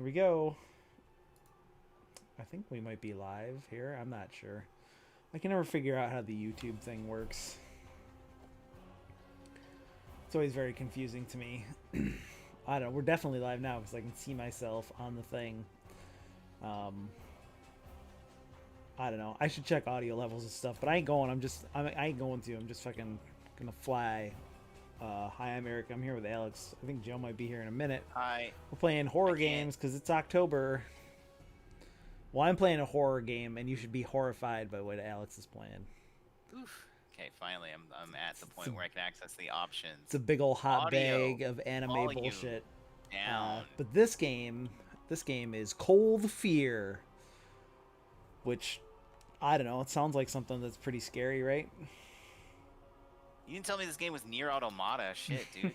Here we go. I think we might be live here. I'm not sure. I can never figure out how the YouTube thing works. It's always very confusing to me. I don't know. We're definitely live now because I can see myself on the thing. I don't know. I should check audio levels and stuff, but I ain't going. I ain't going to. I'm just fucking gonna fly. Hi, I'm Eric. I'm here with Alex. I think Joe might be here in a minute. Hi. We're playing I horror can't. games because it's October. Well, I'm playing a horror game, and you should be horrified by what Alex is playing. Oof. Okay, finally, I'm at the It's a, point where I can access the it's a options. big old hot Audio, bag of anime volume bullshit. down. But this game is Cold Fear, which I don't know. It sounds like something that's pretty scary, right? You didn't tell me this game was near Automata. Shit, dude.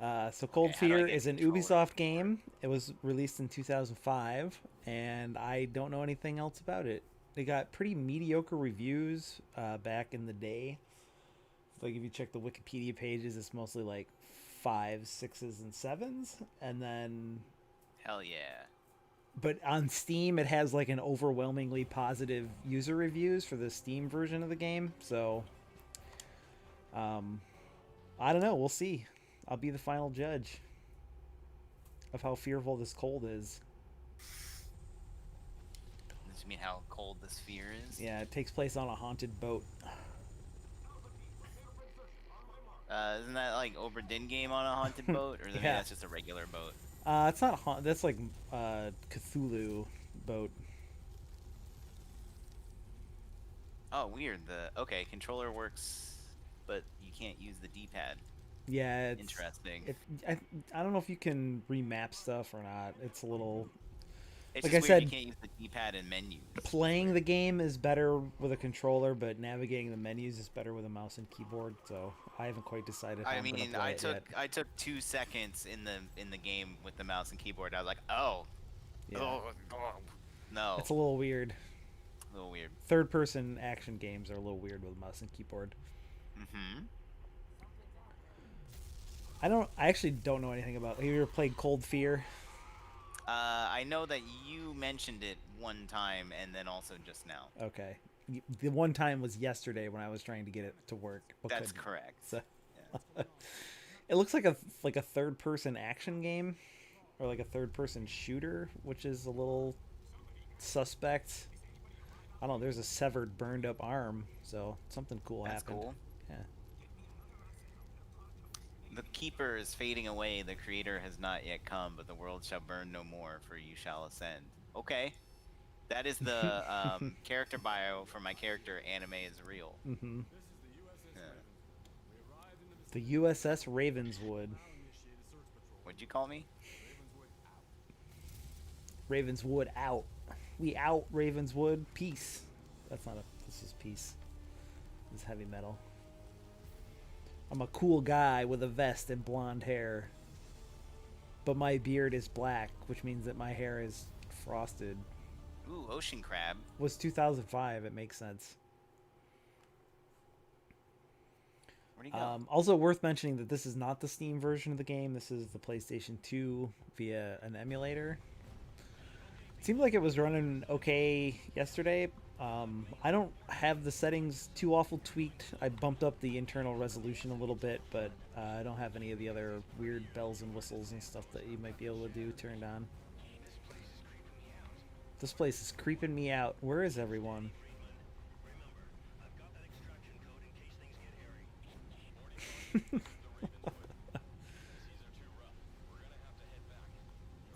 So Okay, Cold how do I Fear get is an controller? Ubisoft game. It was released in 2005, and I don't know anything else about it. They got pretty mediocre reviews back in the day. Like if you check the Wikipedia pages, it's mostly like 5s, 6s, and 7s, and then Hell yeah. but on Steam it has like an overwhelmingly positive user reviews for the Steam version of the game. So I don't know. We'll see. I'll be the final judge of how fearful this cold is. Does it mean how cold the sphere is? Yeah, it takes place on a haunted boat. Isn't that like Oberdin game on a haunted boat, or maybe Yeah, that's just a regular boat? it's not that's like Cthulhu boat. Oh, weird. The controller works, but you can't use the D-pad. Yeah, Interesting. I don't know if you can remap stuff or not. It's a little It's like just I weird you said. can't use the D-pad in menus. It's Playing weird. the game is better with a controller, but navigating the menus is better with a mouse and keyboard. So I haven't quite decided how I I'm gonna mean, play it yet. I took 2 seconds in the game with the mouse and keyboard. I was like, oh, Yeah, oh, oh. No, it's a little weird. a little weird. Third-person action games are a little weird with mouse and keyboard. Mm-hmm. I actually don't know anything about. Have you ever played Cold Fear? I know that you mentioned it one time, and then also just now. Okay, the one time was yesterday when I was trying to get it to work but That's couldn't. correct. So Yeah. it looks like a third-person action game or like a third-person shooter, which is a little suspect. I don't know. There's a severed, burned up arm, so something cool That's happened. cool. Yeah. The keeper is fading away. The creator has not yet come, but the world shall burn no more, for you shall ascend. Okay. That is the character bio for my character. Anime is real. hmm Yeah. The USS Ravenswood. What'd you call me? Ravenswood out. We out Ravenswood. Peace. That's not a. This is peace. This is heavy metal. I'm a cool guy with a vest and blonde hair, but my beard is black, which means that my hair is frosted. Ooh, ocean crab. Was 2005. It makes sense. Where'd he go? Also worth mentioning that this is not the Steam version of the game. This is the PlayStation 2 via an emulator. It seemed like it was running okay yesterday. I don't have the settings too awful tweaked. I bumped up the internal resolution a little bit, but I don't have any of the other weird bells and whistles and stuff that you might be able to do turned on. This place is creeping me out. Where is everyone?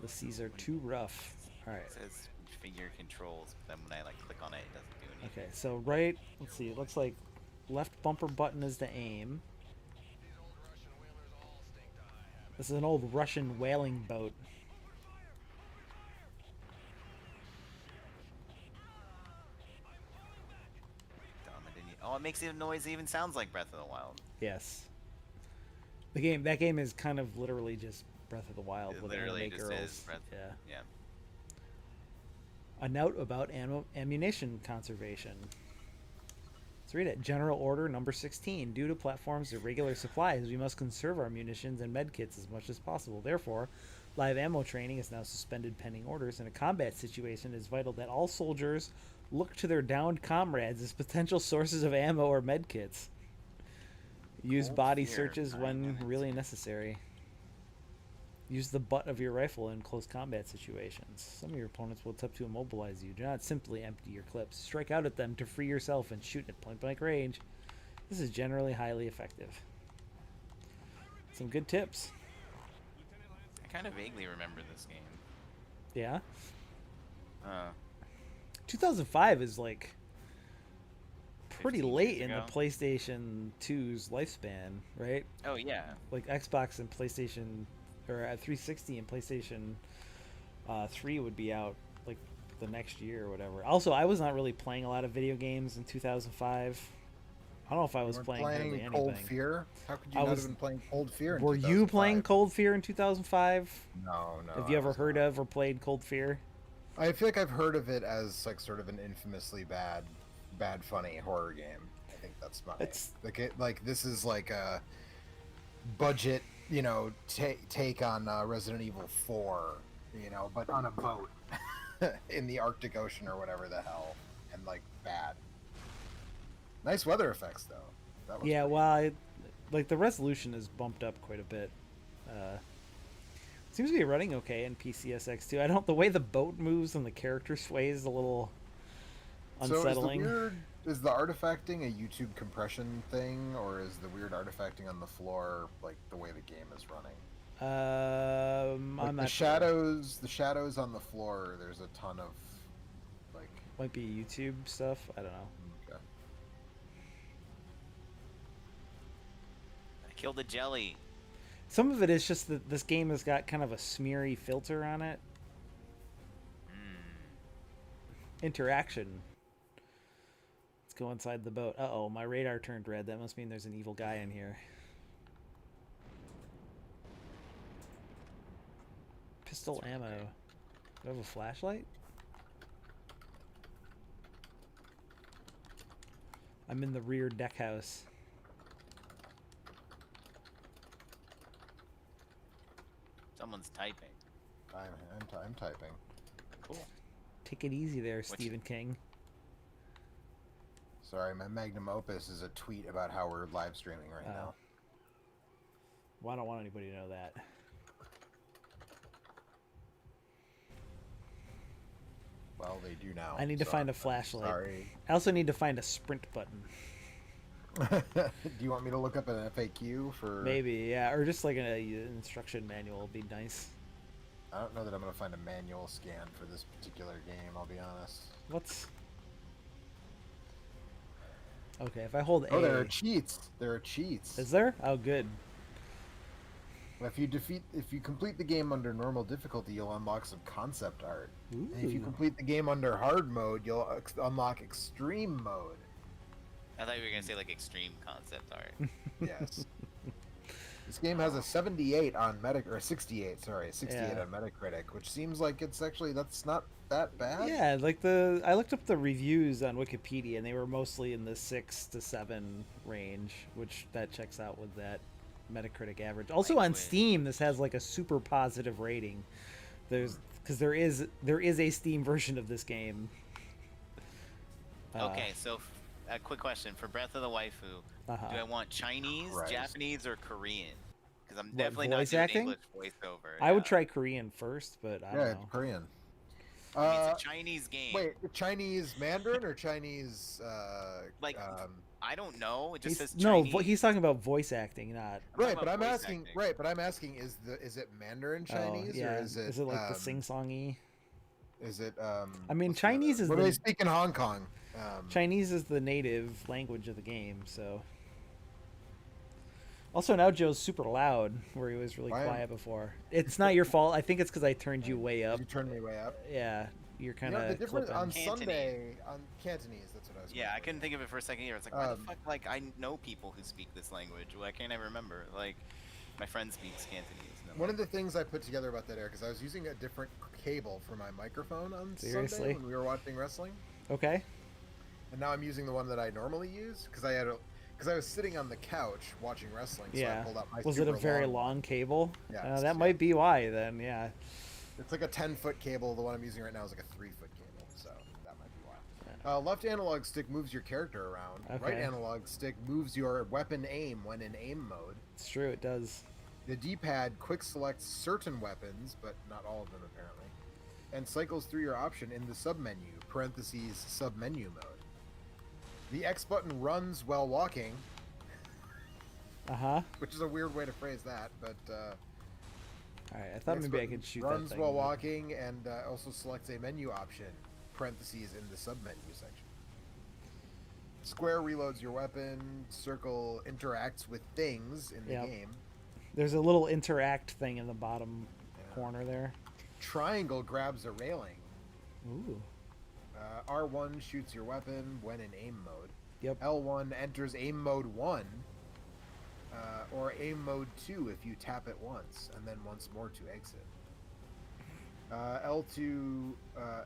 The seas are too rough. All right. It says figure controls, but then when I like click on it, it doesn't do anything. Okay, so right, let's see, it looks like left bumper button is to aim. This is an old Russian whaling boat. Dumb, I didn't. Oh, it makes a noise that even sounds like Breath of the Wild. Yes. That game is kind of literally just Breath of the Wild It with literally anime just is girls. Breath. Yeah. Yeah. A note about ammunition conservation. Let's read it. General Order Number 16. Due to platform's irregular supplies, we must conserve our munitions and medkits as much as possible. Therefore, live ammo training is now suspended pending orders. In a combat situation, it is vital that all soldiers look to their downed comrades as potential sources of ammo or medkits. Use Cold body Fear, searches 9 when minutes. really necessary. Use the butt of your rifle in close combat situations. Some of your opponents will attempt to immobilize you. Do not simply empty your clips. Strike out at them to free yourself and shoot at point-blank range. This is generally highly effective. Some good tips. I kind of vaguely remember this game. Yeah. 2005 is like pretty 15 late years in the ago. PlayStation 2's lifespan, right? Oh yeah. Like Xbox and PlayStation, or 360 and PlayStation 3 would be out like the next year or whatever. Also, I was not really playing a lot of video games in 2005. I don't know if I was You weren't playing hardly anything. Cold Fear? How could you I not was- have been playing Cold Fear in Were you playing 2005? Cold Fear in 2005? No. Have you I ever was heard not. of or played Cold Fear? I feel like I've heard of it as like sort of an infamously bad funny horror game. I think that's my It's- like this is like a budget, take on Resident Evil 4, but on a boat in the Arctic Ocean or whatever the hell, and like bad. Nice weather effects though. That was Yeah, pretty- well, like the resolution is bumped up quite a bit. Seems to be running okay in PCSX too. I don't. The way the boat moves and the character sways is a little unsettling. So is the artifacting a YouTube compression thing, or is the weird artifacting on the floor like the way the game is running? Like I'm the not sure. the shadows on the floor. There's a ton of like. Might be YouTube stuff. I don't know. Okay. I killed a jelly. Some of it is just that this game has got kind of a smeary filter on it. Interaction. Let's go inside the boat. Uh-oh, my radar turned red. That must mean there's an evil guy in here. Pistol ammo. Do I have a flashlight? I'm in the rear deck house. Someone's typing. I'm typing. Cool. Take it easy there, What- Stephen King. Sorry, my magnum opus is a tweet about how we're live streaming right Oh. now. Well, I don't want anybody to know that. Well, they do now. I need to find a flashlight. Sorry. I also need to find a sprint button. Do you want me to look up an FAQ for? Maybe, yeah, or just like an instruction manual would be nice. I don't know that I'm gonna find a manual scan for this particular game. I'll be honest. What's... Okay, if I hold Oh, A... there are cheats. There are cheats. Is there? Oh, good. If you complete the game under normal difficulty, you'll unlock some concept art. And if you Ooh. complete the game under hard mode, you'll unlock extreme mode. I thought you were gonna say like extreme concept art. Yes. This game has a 78 on or 68, sorry, 68 Yeah. on Metacritic, which seems like that's not that bad. Yeah, like I looked up the reviews on Wikipedia, and they were mostly in the 6 to 7 range, which that checks out with that Metacritic average. Also on Likely. Steam, this has like a super positive rating. Because there is a Steam version of this game. Okay, so a quick question for Breath of the Waifu: Uh-huh. do I want Chinese, Christ. Japanese, or Korean? Because I'm What, definitely not voice doing acting? English voiceover. I would yeah. try Korean first, but I Yeah, don't it's know. Korean. I mean, it's a Chinese game. Wait, Chinese Mandarin or Chinese? Like, I don't know. It just says No, Chinese. he's talking about voice acting, not... Right, talking but I'm about voice asking. acting. Right, but I'm asking: is it Mandarin Chinese Oh, yeah. or is it like the sing-songy? Is it? I mean, what's the other- Chinese is What do the- they speak in Hong Kong? Chinese is the native language of the game, so... Also, now Joe's super loud, where he was really Why am- quiet before. It's not your fault. I think it's because I turned you way up. You turned me way up. Yeah, you're kind You know, the of difference clipping. on Cantonese. Sunday on Cantonese. That's what I was. Yeah, going I for. couldn't think of it for a second here. It's like, why the Um, fuck? Like, I know people who speak this language. Why can't I remember? Like, my friend speaks Cantonese. and I'm One like, of the things I put together about that, Eric, is I was using a different cable for my microphone on Seriously? Sunday when we were watching wrestling, Okay. And now I'm using the one that I normally use because I was sitting on the couch watching wrestling. So I Yeah. pulled out my Was it a super very one. long cable? Yeah, it's- That yeah. might be why then. Yeah. It's like a 10-foot cable. The one I'm using right now is like a 3-foot cable, so that might be why. Left analog stick moves your character around. Right Okay. analog stick moves your weapon aim when in aim mode. It's true. It does. The D-pad quick selects certain weapons, but not all of them apparently, and cycles through your option in the submenu (parentheses submenu mode). The X button runs while walking, which is a weird way to phrase that, but All right. I thought X maybe I button could shoot runs that thing. while but- walking, and also selects a menu option (parentheses in the submenu section). Square reloads your weapon. Circle interacts with things in the Yep. game. There's a little interact thing in the bottom Yeah. corner there. Triangle grabs a railing. Ooh. R1 shoots your weapon when in aim mode. Yep. L1 enters aim mode 1, or aim mode 2 if you tap it once, and then once more to exit.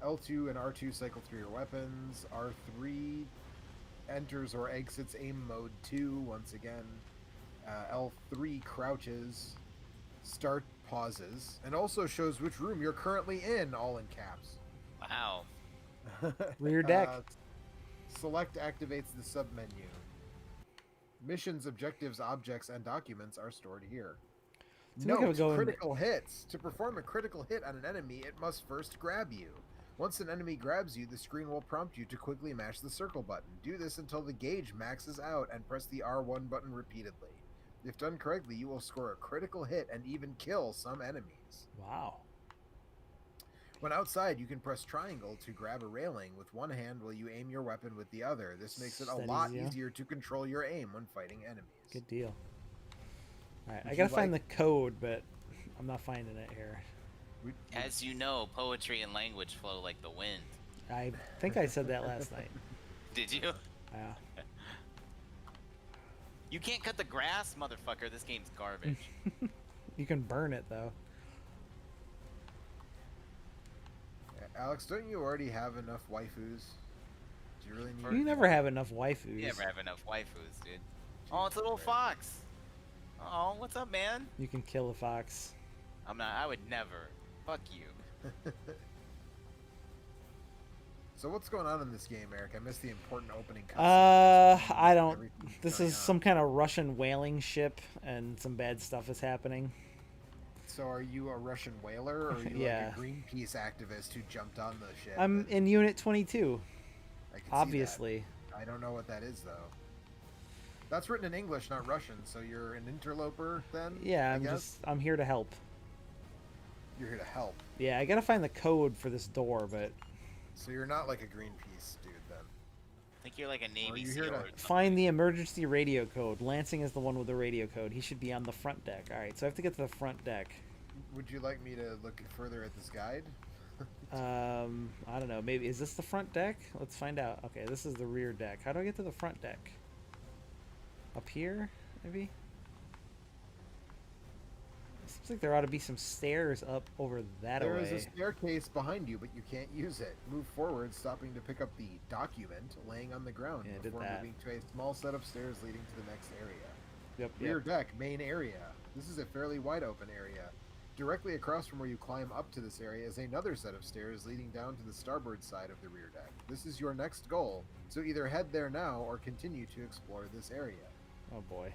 L2 and R2 cycle through your weapons. R3 enters or exits aim mode 2 once again. L3 crouches, start pauses, and also shows which room you're currently in, all in caps. Wow. Rear deck. Select activates the submenu. Missions, objectives, objects, and documents are stored here. Seems like I would Note, go in- critical hits. To perform a critical hit on an enemy, it must first grab you. Once an enemy grabs you, the screen will prompt you to quickly mash the circle button. Do this until the gauge maxes out and press the R1 button repeatedly. If done correctly, you will score a critical hit and even kill some enemies. Wow. When outside, you can press triangle to grab a railing with one hand while you aim your weapon with the other. This makes it a That lot easy, yeah? easier to control your aim when fighting enemies. Good deal. All right. Would I gotta you find like- the code, but I'm not finding it here. As you know, poetry and language flow like the wind. I think I said that last night. Did you? Yeah. You can't cut the grass, motherfucker. This game's garbage. You can burn it though. Alex, don't you already have enough waifus? Do you really need? You never have enough waifus. You never have enough waifus, dude. Oh, it's a little fox. Oh, what's up, man? You can kill a fox. I'm not. I would never. Fuck you. So what's going on in this game, Eric? I missed the important opening. I don't. Everything's This going is on. some kind of Russian whaling ship, and some bad stuff is happening. So are you a Russian whaler, or are you Yeah. like a Greenpeace activist who jumped on the ship? I'm in Unit 22, I can see obviously. that. I don't know what that is though. That's written in English, not Russian. So you're an interloper then? Yeah, I I'm guess? I'm here to help. You're here to help. Yeah, I gotta find the code for this door, but So you're not like a Greenpeace dude then. I think you're like a Navy you SEAL here to or something. find the emergency radio code. Lansing is the one with the radio code. He should be on the front deck. All right, so I have to get to the front deck. Would you like me to look further at this guide? I don't know. Maybe is this the front deck? Let's find out. Okay, this is the rear deck. How do I get to the front deck? Up here, maybe. Seems like there ought to be some stairs up over that There way. is a staircase behind you, but you can't use it. Move forward, stopping to pick up the document laying on the ground Yeah, I did before that. moving to a small set of stairs leading to the next area. Yep, Rear yep. deck, main area. This is a fairly wide open area. Directly across from where you climb up to this area is another set of stairs leading down to the starboard side of the rear deck. This is your next goal, so either head there now or continue to explore this area. Oh boy.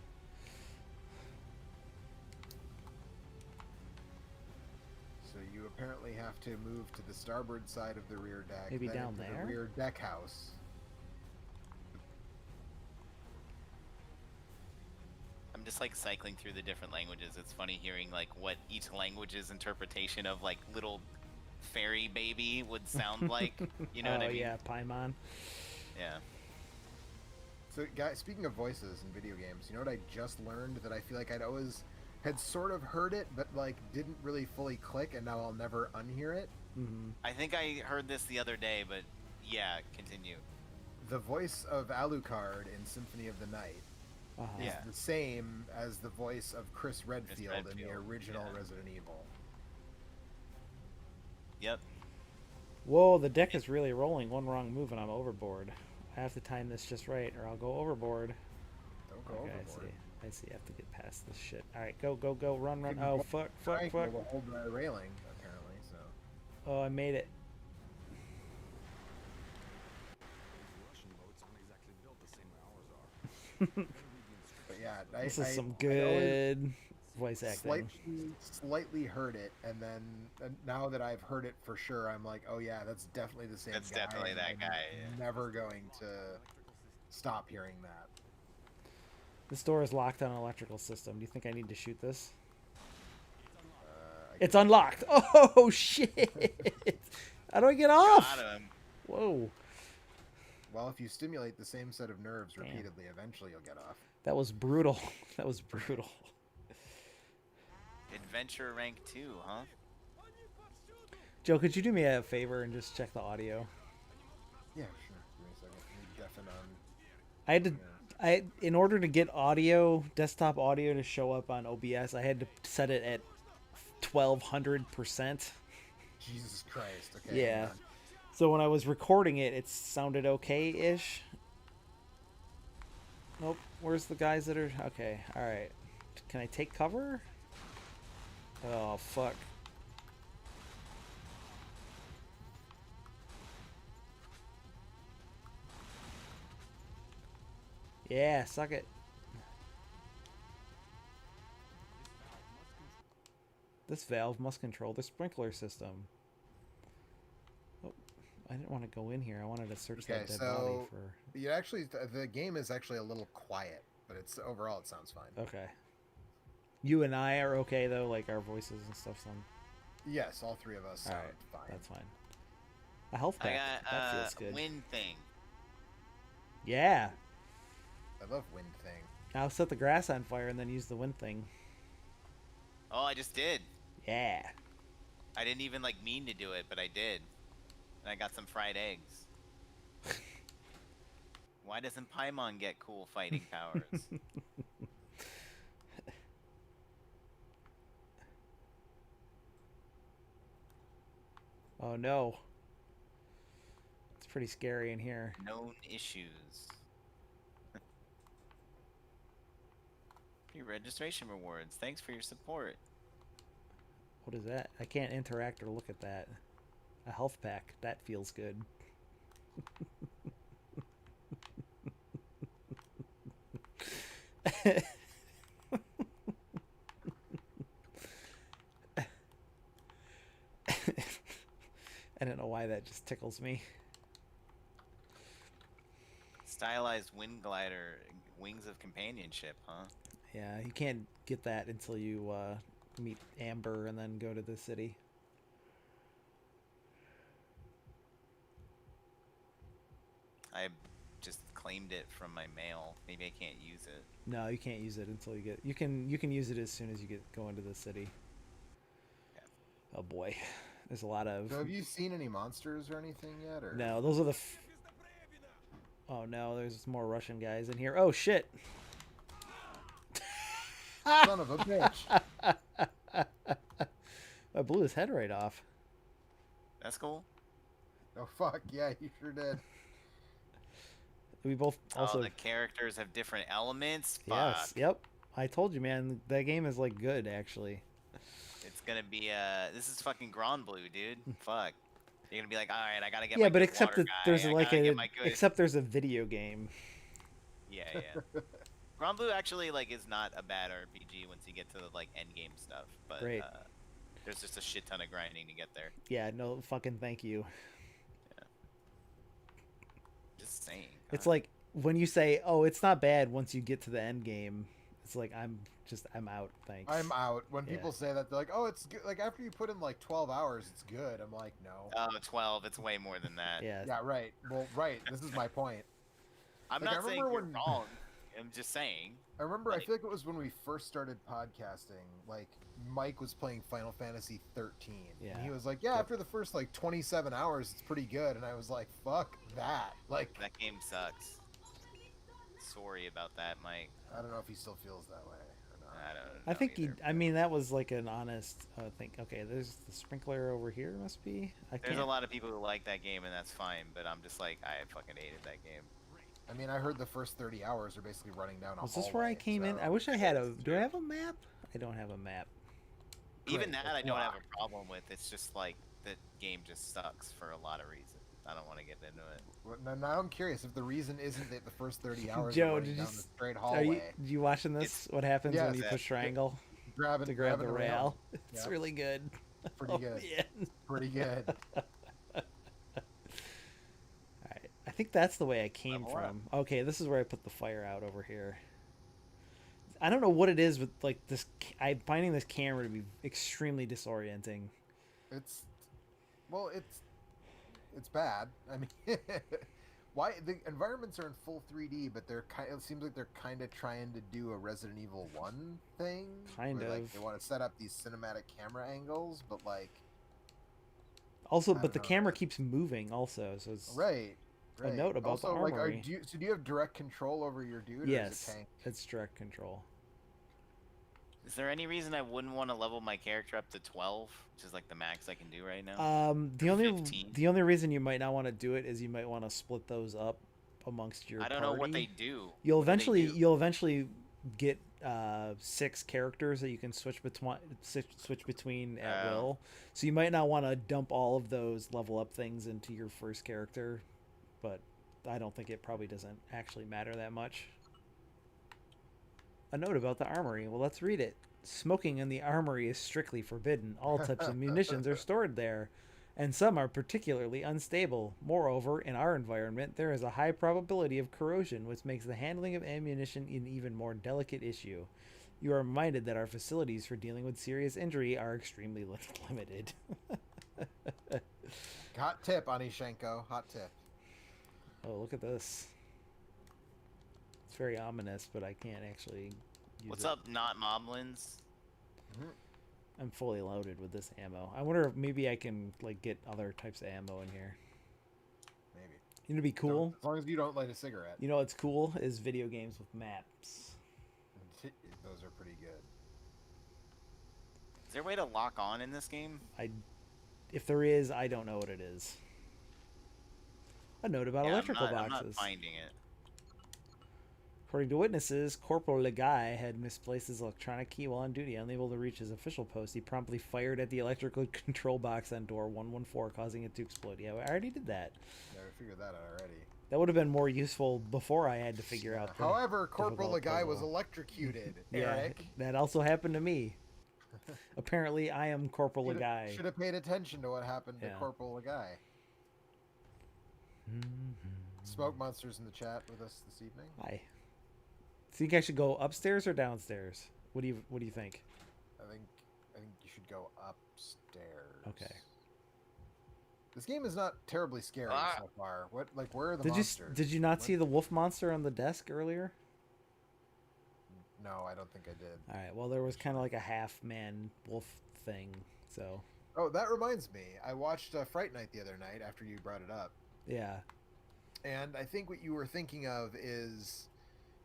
So you apparently have to move to the starboard side of the rear deck. Maybe then down into there? The rear deck house. I'm just like cycling through the different languages. It's funny hearing like what each language's interpretation of like little fairy baby would sound like. You know oh what I mean? yeah, Paimon. Yeah. So, guys, speaking of voices in video games, you know what I just learned that I feel like I'd always had sort of heard it, but like didn't really fully click, and now I'll never unhear it. Hmm. I think I heard this the other day, but yeah, continue. The voice of Alucard in Symphony of the Night Uh-huh. is Yeah. the same as the voice of Chris Redfield, in the Redfield, original yeah. Resident Evil. Yep. Whoa, the deck is really rolling. One wrong move and I'm overboard. I I have to time this just right, or I'll go overboard. Don't go Okay, overboard. I see. I have to get past this shit. All right, go, go, go, run, run. Couldn't Oh, hold fuck, fuck, triangle fuck. to hold the railing, apparently. So. Oh, I made it. Russian boats aren't exactly built the same as ours are. But yeah, This is some I always good voice acting. slightly heard it, and then now that I've heard it for sure, I'm like, oh yeah, that's definitely the same That's guy. definitely and that I'm guy, yeah. Never going to stop hearing that. This door is locked on an electrical system. Do you think I need to shoot this? I It's unlocked. Oh, shit. How do I get off? Got him. Whoa. Well, if you stimulate the same set of nerves Damn. repeatedly, eventually you'll get off. That was brutal. That was brutal. Adventure rank 2, huh? Joe, could you do me a favor and just check the audio? Yeah, sure. Give me a second. Let me deafen on. I had to, in order to get audio, desktop audio to show up on OBS, I had to set it at 1200%. Jesus Christ. Okay. Yeah. hang on. So when I was recording it, it sounded okay-ish. Nope. Where's the guys that are... Okay, alright. Can I take cover? Oh, fuck. Yeah, suck it. This valve must control the sprinkler system. Oh, I didn't want to go in here. I wanted to search Okay, that dead body so for... you actually the game is actually a little quiet, but it's overall it sounds fine. Okay. You and I are okay, though? Like, our voices and stuff sound... Yes, all three of us sound Alright, fine. that's fine. A health I pack. got That feels good. wind thing. Yeah. I love wind thing. I'll set the grass on fire and then use the wind thing. Oh, I just did. Yeah. I didn't even like mean to do it, but I did. And I got some fried eggs. Why doesn't Paimon get cool fighting powers? Oh, no. It's pretty scary in here. Known issues. Pre-registration rewards. Thanks for your support. What is that? I can't interact or look at that. A health pack. That feels good. I don't know why that just tickles me. Stylized wind glider, wings of companionship, huh? Yeah, you can't get that until you meet Amber and then go to the city. I just claimed it from my mail. Maybe I can't use it. No, you can't use it until you get. You can use it as soon as you go into the city. Yeah. Oh boy, there's a lot of. So have you seen any monsters or anything yet? Or No, those are the. Oh no, there's more Russian guys in here. Oh shit! son of a bitch. I blew his head right off. That's cool. Oh fuck yeah, you sure did. We both also. Oh, the characters have different elements. Yes. Fuck. Yep. I told you, man. That game is like good, actually. It's gonna be this is fucking Grand Blue, dude. Fuck. You're gonna be like, all right, I gotta get Yeah, my but good except water that guy, there's I like gotta a get my good... except there's a video game. Yeah, yeah. Grand Blue actually like is not a bad RPG once you get to the like end game stuff, but Right. there's just a shit ton of grinding to get there. Yeah. No fucking thank you. Just saying. It's God. like when you say, "Oh, it's not bad," once you get to the end game, it's like I'm out. Thanks. I'm out. When Yeah. people say that, they're like, "Oh, it's good." Like after you put in like 12 hours, it's good. I'm like, no. Oh, 12. It's way more than that. Yeah. Yeah, right. Well, right. This is my point. I'm Like, I not saying remember you're when- wrong. I'm just saying. I remember. I Like- feel like it was when we first started podcasting. Like Mike was playing Final Fantasy 13. Yeah. And he was like, "Yeah, Yep. after the first like 27 hours, it's pretty good." And I was like, "Fuck that!" Like, That game sucks. Sorry about that, Mike. I don't know if he still feels that way or not. I don't know. I think either. I mean, that was like an honest. Think. Okay, there's the sprinkler over here. Must be. I There's can't. a lot of people who like that game, and that's fine. But I'm just like, I fucking hated that game. I mean, I heard the first 30 hours are basically running down a Was this where I hallway, came in? so- I wish I had a. Do I have a map? I don't have a map. Even Great, that I it's don't have locked. a problem with. It's just like the game just sucks for a lot of reasons. I don't want to get into it. Well, now I'm curious if the reason isn't that the first 30 hours Joe, are running did you down the s- straight Are you hallway. you watching this? What happens when Yes. you push triangle Grabbing, to grab the grabbing rail? It's Yep. really good. Pretty Oh, good. man. Pretty good. Alright, I think that's the way I came Level up. from. Okay, this is where I put the fire out over here. I don't know what it is with like this. I'm finding this camera to be extremely disorienting. It's well, it's bad. I mean, why the environments are in full 3D, but they're kind. It seems like they're kind of trying to do a Resident Evil 1 thing. Kind where, like, of. they want to set up these cinematic camera angles, but like Also, I but don't the know, camera man. keeps moving. Also, so it's right. A note about the also, like, armory. do you have direct control over your dude? Or is yes, it tank? it's direct control. Is there any reason I wouldn't want to level my character up to 12, which is like the max I can do right now? The 15. only reason you might not want to do it is you might want to split those up amongst your. I don't know what they party. do. You'll What do they eventually do? you'll eventually get 6 characters that you can switch between at Oh. will. So you might not want to dump all of those level up things into your first character, but I don't think it probably doesn't actually matter that much. A note about the armory. Well, let's read it. Smoking in the armory is strictly forbidden. All types of munitions are stored there, and some are particularly unstable. Moreover, in our environment, there is a high probability of corrosion, which makes the handling of ammunition an even more delicate issue. You are reminded that our facilities for dealing with serious injury are extremely limited. Hot tip, Anishenko. Hot tip. Oh, look at this. It's very ominous, but I can't actually use What's it. up, not moblins? I'm fully loaded with this ammo. I wonder if maybe I can like get other types of ammo in here. Maybe. You know, it'd be cool. As long as you don't light a cigarette. You know what's cool is video games with maps. Those are pretty good. Is there a way to lock on in this game? If there is, I don't know what it is. A note about Yeah, electrical I'm not boxes. finding it. According to witnesses, Corporal Legai had misplaced his electronic key while on duty. Unable to reach his official post, he promptly fired at the electrical control box on door 114, causing it to explode. Yeah, I already did that. Yeah, we figured that out already. That would have been more useful before I had to figure out. The However, Corporal difficult Lagai was puzzle. electrocuted, Yeah, Eric. that also happened to me. Apparently, I am Corporal Legai. Should have paid attention to what happened to Yeah. Corporal Lagai. Smoke Monsters in the chat with us this evening. Hi. Think I should go upstairs or downstairs? What do you think? I think you should go upstairs. Okay. This game is not terribly scary Ah. so far. Where are the Did monsters? did you not What- see the wolf monster on the desk earlier? No, I don't think I did. All right. Well, there was kind of like a half man wolf thing. So Oh, that reminds me. I watched Fright Night the other night after you brought it up. yeah. And I think what you were thinking of is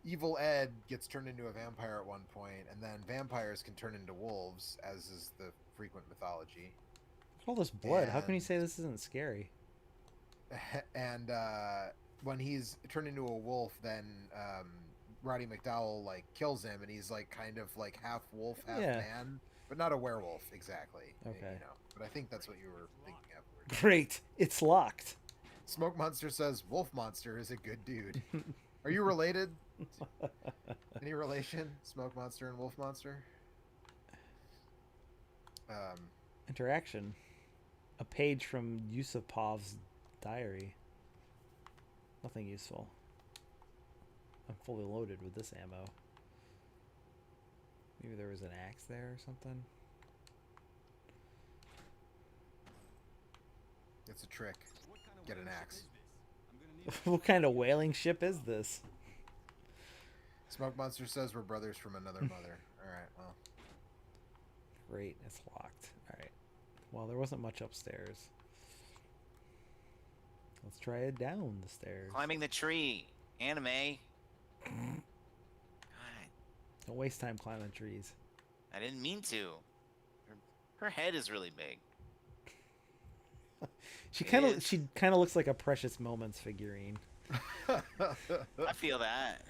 Evil Ed gets turned into a vampire at one point, and then vampires can turn into wolves, as is the frequent mythology. All this blood. How can you And- say this isn't scary? And when he's turned into a wolf, then Roddy McDowell like kills him, and he's like kind of like half wolf, half Yeah. man, but not a werewolf exactly. Okay. You know, but I think that's what you were thinking of. Great. It's locked. Smoke Monster says Wolf Monster is a good dude. Are you related? Any relation, Smoke Monster and Wolf Monster? Interaction. A page from Yusupov's diary. Nothing useful. I'm fully loaded with this ammo. Maybe there was an axe there or something. It's a trick. What kind of Get an weapon axe. is this? I'm gonna need What kind of whaling ship is this? Smoke Monster says we're brothers from another mother. All right, well, Great, it's locked. Alright. Well, there wasn't much upstairs. Let's try it down the stairs. Climbing the tree. Anime. God, Don't waste time climbing trees. I didn't mean to. Her head is really big. She It kind of is. she kind of looks like a Precious Moments figurine. I feel that.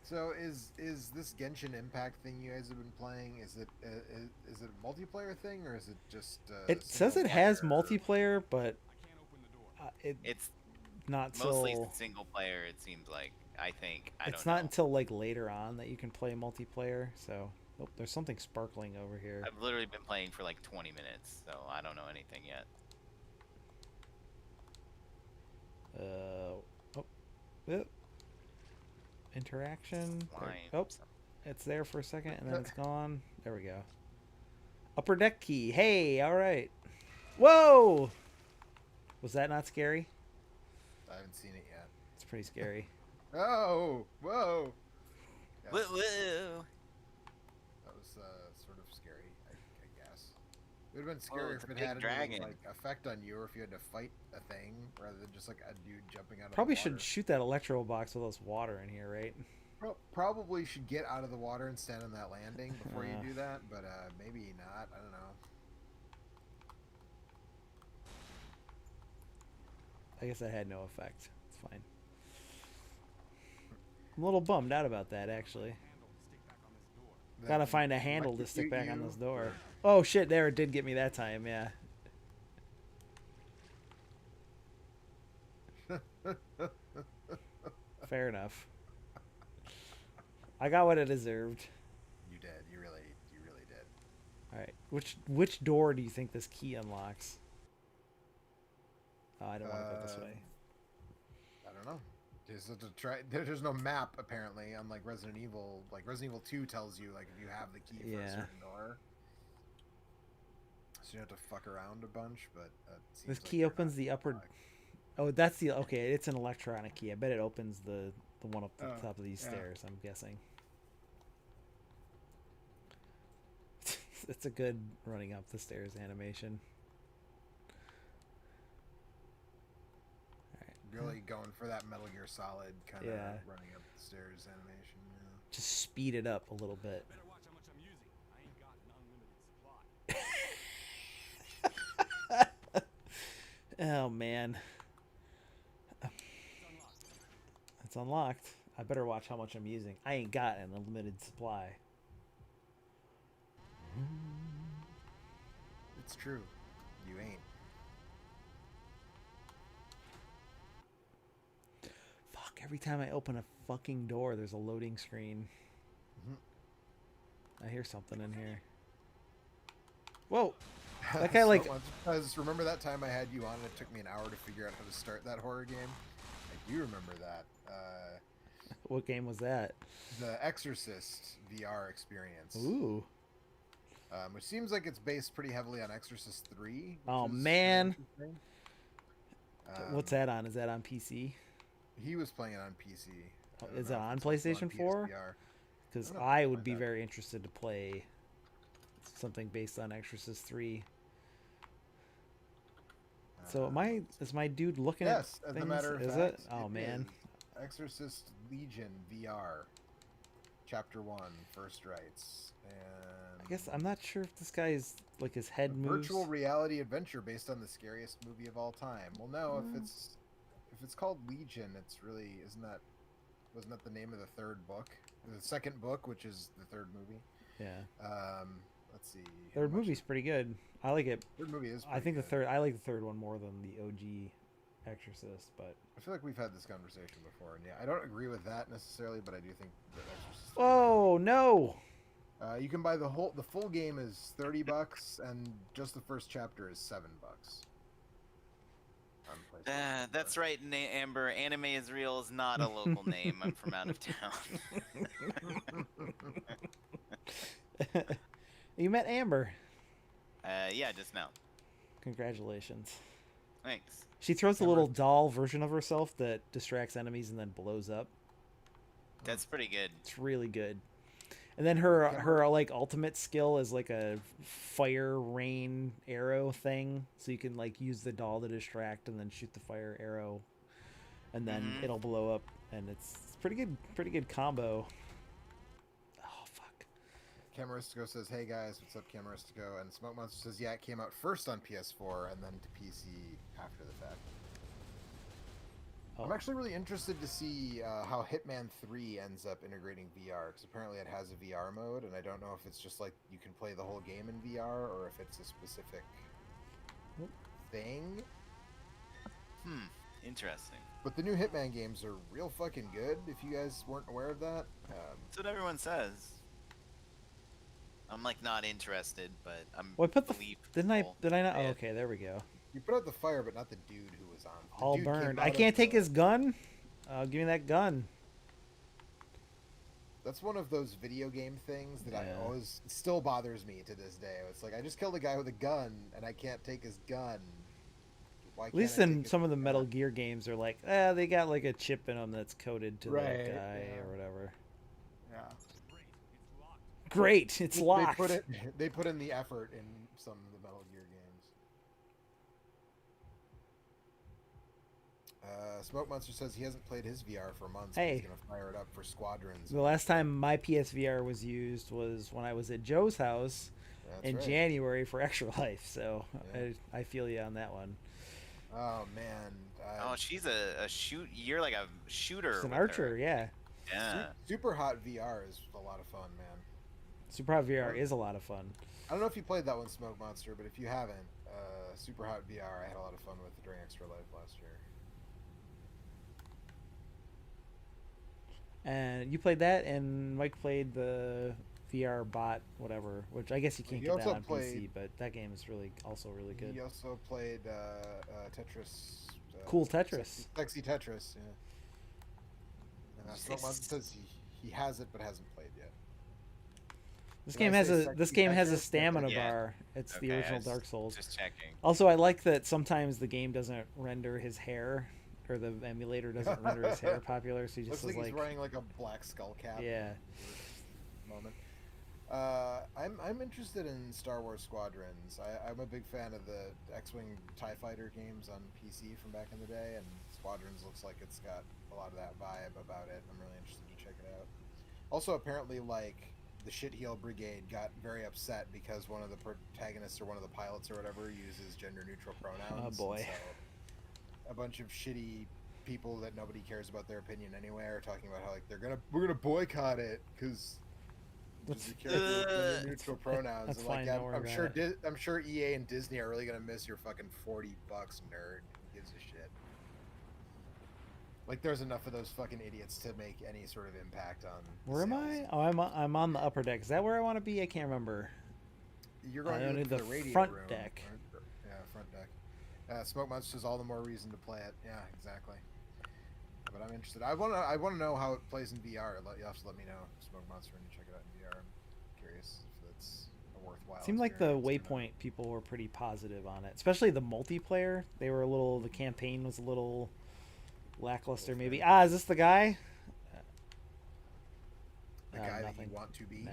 So is this Genshin Impact thing you guys have been playing? Is it a multiplayer thing or is it just It says it has single multiplayer, but it It's not mostly till single player. It seems like. I think. I it's don't not know. until like later on that you can play multiplayer. So, oh, there's something sparkling over here. I've literally been playing for like 20 minutes, so I don't know anything yet. Oh, oh. Interaction. There, Slime. oh, it's there for a second and then it's gone. There we go. Upper deck key. Hey, all right. Whoa! Was that not scary? I haven't seen it yet. It's pretty scary. Oh, whoa! Yeah, Woo woo! that was sort of scary, I guess. It would have been scarier it's if a it big had any dragon. like effect on you, or if you had to fight a thing rather than just like a dude jumping out Probably of the water. should shoot that electro box with those water in here, right? Probably should get out of the water and stand on that landing before you Uh. do that, but maybe not. I don't know. I guess that had no effect. It's fine. I'm a little bummed out about that, actually. Gotta find a handle to stick back on this door. Oh shit, there it did get me that time, yeah. Fair enough. I got what I deserved. You did. You really did. Alright. Which door do you think this key unlocks? Oh, I don't want to go this way. I don't know. There's no map apparently, unlike Resident Evil. Like Resident Evil 2 tells you like if you have the key for a Yeah. certain door. So you have to fuck around a bunch, but it This seems like key you're opens not the upper... fucked. Oh, that's the... Okay, it's an electronic key. I bet it opens the one up the Oh, top of these yeah. stairs, I'm guessing. It's a good running up the stairs animation. Really going for that Metal Gear Solid kind of Yeah. running up the stairs animation. Just speed it up a little bit. Better watch how much I'm using. I ain't got an unlimited supply. Oh, man. It's unlocked. It's unlocked. I better watch how much I'm using. I ain't got an unlimited supply. It's true. You ain't. Fuck, every time I open a fucking door, there's a loading screen. I hear something in here. Whoa! That guy, like... Because remember that time I had you on and it took me an hour to figure out how to start that horror game? I do remember that. What game was that? The Exorcist VR experience. Ooh. Which seems like it's based pretty heavily on Exorcist 3. which Oh, is man. interesting. What's that on? Is that on PC? He was playing it on PC. I don't Is know it if on it's also PlayStation 4? PSVR. Because I don't know. I would Find be out. very interested to play something based on Exorcist 3. So is my dude looking Yes, at as things? a matter of Is fact, it? Oh, man. is. Exorcist Legion VR, Chapter 1, First Rites, and I guess I'm not sure if this guy's like his head moves. virtual reality adventure based on the scariest movie of all time. Well, no, if it's called Legion, it's really wasn't that the name of the third book, the second book, which is the third movie. Yeah. Let's see. Third movie's pretty good. I like it. Third movie is. I think pretty I like the third one more than the OG Exorcist, but I feel like we've had this conversation before, and yeah, I don't agree with that necessarily, but I do think that Exorcist. oh no! You can buy the full game is $30, and just the first chapter is $7. On PlayStation That's 4. right, Amber. Anime is real is not a local name. I'm from out of town. You met Amber. Yeah, just now. Congratulations. Thanks. She throws a little doll version of herself that distracts enemies and then blows up. That's pretty good. It's really good. And then her like ultimate skill is like a fire rain arrow thing, so you can like use the doll to distract and then shoot the fire arrow, and then it'll blow up, and it's pretty good combo. Oh fuck. Camaristico says, "Hey guys, what's up, Camaristico?" And Smoke Monster says, "Yeah, it came out first on PS4 and then to PC after the fact." Oh, I'm actually really interested to see how Hitman 3 ends up integrating VR, because apparently it has a VR mode, and I don't know if it's just like you can play the whole game in VR or if it's a specific thing. Interesting. But the new Hitman games are real fucking good. If you guys weren't aware of that, That's what everyone says. I'm like not interested, but I'm. well, I put the. believed Didn't I? full. Did I not? Oh, Yeah. okay, there we go. you put out the fire, but not the dude who was on. The All dude came burned. out I of can't take the- his gun. Give me that gun. That's one of those video game things that Yeah. I always still bothers me to this day. It's like I just killed a guy with a gun and I can't take his gun. Why At least in some of the Metal Gear games, are like, they got like a chip in them that's coded to Right, that guy yeah. or whatever. Yeah. Great, it's locked. They put in the effort in some of the Metal Gear games. Smoke Monster says he hasn't played his VR for months. But Hey. he's gonna fire it up for Squadrons. The last time my PSVR was used was when I was at Joe's house That's in right. January for Extra Life. So Yeah. I feel you on that one. Oh man. Oh, she's a shoot. You're like a shooter. It's an with archer, her. yeah. Yeah. Super Hot VR is a lot of fun, man. Super Hot VR is a lot of fun. I don't know if you played that one, Smoke Monster, but if you haven't, Super Hot VR, I had a lot of fun with during Extra Life last year. And you played that, and Mike played the VR bot, whatever, which I guess you can't He get that also on PC, played- but that game is also really good. He also played Tetris. Cool Tetris. Sexy Tetris, yeah. And Smoke Yes. Monster says he has it but hasn't played yet. This Did game I has say a Sexy game has a Tetris? stamina Yeah. bar. It's the Okay, I original was Dark Souls. Just checking. Also, I like that sometimes the game doesn't render his hair, or the emulator doesn't render his hair popular, so he just Looks like is he's wearing like a black skull cap. yeah. Moment. I'm interested in Star Wars Squadrons. I'm a big fan of the X-wing Tie Fighter games on PC from back in the day, and Squadrons looks like it's got a lot of that vibe about it. I'm really interested to check it out. Also, apparently, like the Shitheel Brigade got very upset because one of the protagonists or one of the pilots or whatever uses gender-neutral pronouns. Oh, boy. and so a bunch of shitty people that nobody cares about their opinion anyway are talking about how like we're gonna boycott it because That's- neutral pronouns. that's And, like, fine, don't worry I'm about sure it. I'm sure EA and Disney are really gonna miss your fucking $40, nerd. Who gives a shit? Like, there's enough of those fucking idiots to make any sort of impact on. Where am I? sales. Oh, I'm on the upper deck. Is that where I want to be? I can't remember. You're I going to only look for the the radio front room, deck. right? Yeah, front deck. Smoke Monster says all the more reason to play it. Yeah, exactly. But I'm interested. I wanna know how it plays in VR. You'll have to let me know, Smoke Monster, when you check it out in VR. I'm curious if it's a worthwhile. Seemed like the experience or not. Waypoint people were pretty positive on it, especially the multiplayer. They were the campaign was a little lackluster, maybe. Is this the guy? The guy that nothing. you want to be. No.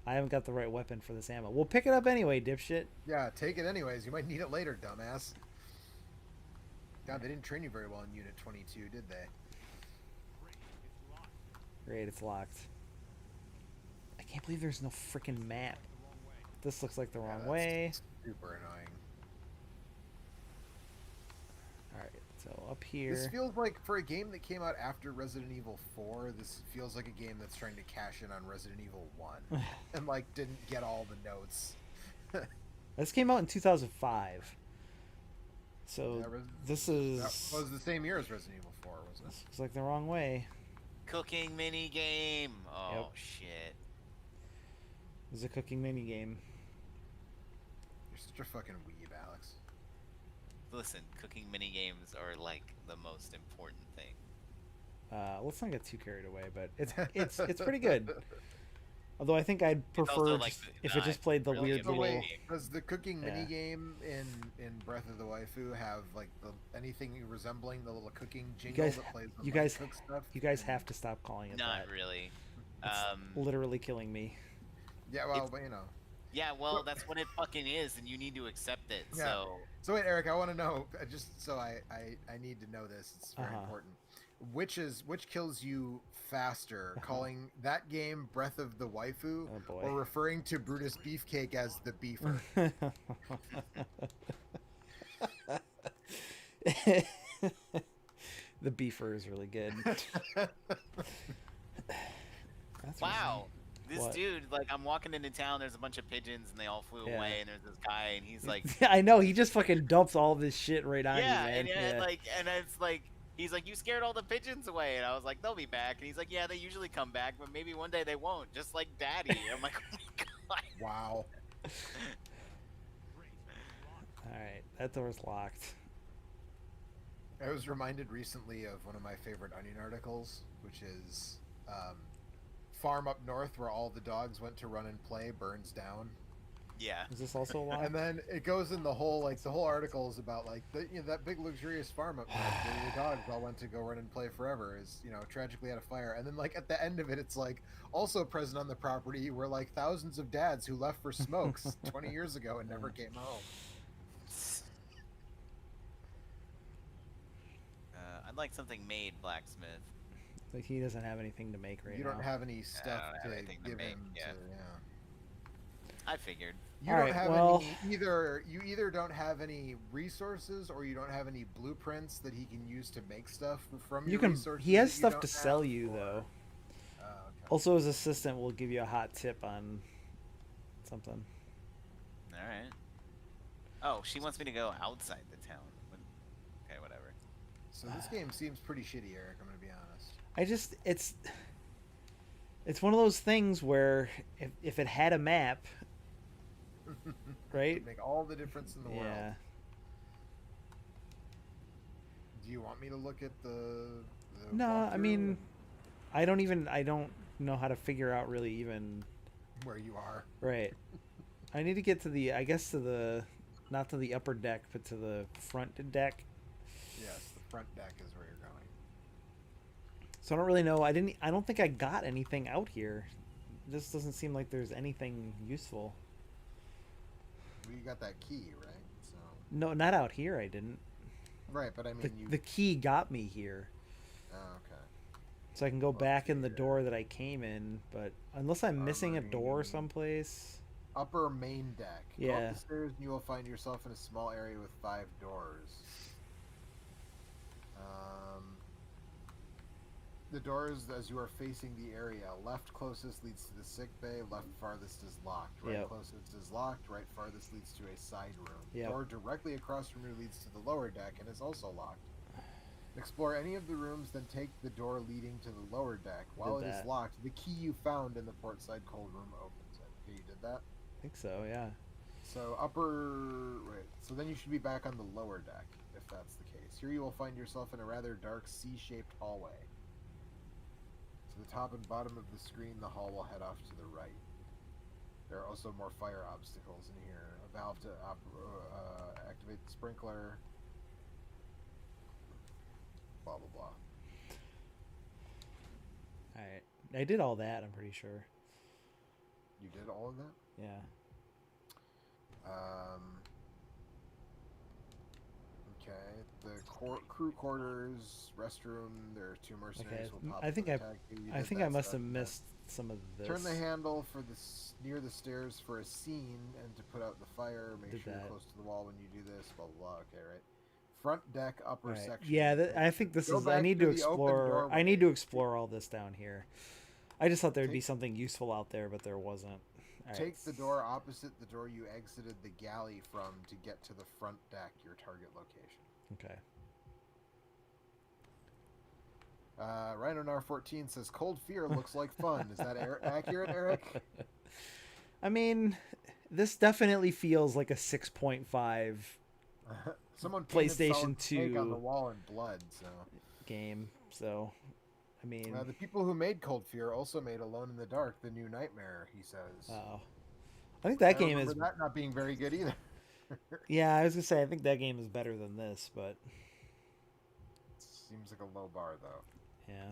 I haven't got the right weapon for this ammo. We'll pick it up anyway, dipshit. Yeah, take it anyways. You might need it later, dumbass. God, they didn't train you very well in Unit 22, did they? Great, it's locked. I can't believe there's no freaking map. This looks like the Yeah, wrong that's way. Super annoying. Alright, so up This here. feels like, for a game that came out after Resident Evil 4, this feels like a game that's trying to cash in on Resident Evil 1. And, like, didn't get all the notes. This came out in 2005. So Yeah, this is. That was the same year as Resident Evil 4, wasn't This it? looks like the wrong way. Cooking mini game. Oh Yep. shit. This is a cooking mini game. You're such a fucking weeb, Alex. Listen, cooking mini games are like the most important thing. Let's not get too carried away, but it's pretty good. Although I think I'd also, prefer like, if it just not played the really weird So little. wait, does the cooking Yeah. minigame in Breath of the Waifu have like anything resembling the little cooking jingle guys- that plays when you Mike guys- cooks stuff? You guys have to stop calling it Not that. really. It's literally killing me. Yeah, well, it's- but you know. Yeah, well, that's what it fucking is, and you need to accept it. Yeah. So, So wait, Eric, I want to know just so I need to know this. It's very Uh-huh. important. Which kills you faster, calling that game Breath of the Waifu, Oh boy. or referring to Brutus Beefcake as the beefer? The beefer is really good. That's Wow. This What? dude, like, I'm walking into town. There's a bunch of pigeons, and they all flew Yeah. away. And there's this guy, and he's like, I know, he just fucking dumps all this shit right on yeah, you, man. and Yeah. like, and it's like, he's like, you scared all the pigeons away, and I was like, they'll be back. And he's like, yeah, they usually come back, but maybe one day they won't, just like Daddy. I'm like, oh my god. Wow. Alright, that door's locked. I was reminded recently of one of my favorite Onion articles, which is farm up north where all the dogs went to run and play burns down. Yeah. Is this also locked? And then it goes in the whole article is about like that big luxurious farm up north where the dogs all went to go run and play forever is tragically had a fire. And then like at the end of it, it's like also present on the property were like thousands of dads who left for smokes 20 years ago and never came home. I'd like something made, blacksmith. Like, he doesn't have anything to make right You now. don't have any stuff don't have to anything to give make, him yeah. to I figured. You All don't right, have well- any either. You either don't have any resources, or you don't have any blueprints that he can use to make stuff from You your can. resources. He has that you stuff don't to sell have, you or- though. Okay. Also, his assistant will give you a hot tip on something. All right. Oh, she wants me to go outside the town. Okay, whatever. So this game seems pretty shitty, Eric. I'm gonna be honest. I just it's one of those things where if it had a map, right? It'd make all the difference in the Yeah. world. Do you want me to look at the No, I walkthrough mean, I don't know how to figure out really even where you are? right. I need to get to the, I guess to the, not to the upper deck, but to the front deck. Yes, the front deck is where you're going. So I don't really know. I don't think I got anything out here. It just doesn't seem like there's anything useful. Well, you got that key, right? So No, not out here. I didn't. right, but I mean, The key got me here, Oh, okay. so I can go Let's back see in the here. door that I came in. But unless I'm missing a door Armory. someplace. Upper main deck. Go Yeah. up the stairs and you will find yourself in a small area with 5 doors. The doors, as you are facing the area, left closest leads to the sick bay, left farthest is locked. Right Yep. closest is locked, right farthest leads to a side room. Yep. Door directly across from you leads to the lower deck and is also locked. Explore any of the rooms, then take the door leading to the lower deck. While it is that. locked, the key you found in the port side cold room opens it. Okay, you did that? I think so. Yeah. So so then you should be back on the lower deck, if that's the case. Here you will find yourself in a rather dark C-shaped hallway. To the top and bottom of the screen, the hall will head off to the right. There are also more fire obstacles in here. A valve to activate the sprinkler. Blah, blah, blah. All right. I did all that. I'm pretty sure. You did all of that? Yeah. Okay. The crew quarters, restroom. There are 2 mercenaries. Okay, Who will pop I think to I- attack you. You I did think that I must stuff, have yeah. missed some of this. Turn the handle for near the stairs for a scene and to put out the fire. Make Did sure that. you're close to the wall when you do this. Blah blah. Blah. Okay, right. Front deck, upper Right. section. Yeah, I think this Go is. I back need to to the open explore. I need doorway. to explore all this down here. I just thought there'd be Take- something useful out there, but there wasn't. All right. Take the door opposite the door you exited the galley from to get to the front deck, your target location. Okay. Rhino 14 says Cold Fear looks like fun. Is that accurate, Eric? I mean, this definitely feels like a 6.5 Someone painted PlayStation solid snake on the 2 wall in blood. So game. So, I mean, the people who made Cold Fear also made Alone in the Dark, the new Nightmare. He says. oh, I think that I game remember is. that not being very good either. Yeah, I was gonna say I think that game is better than this, but Seems like a low bar though. yeah.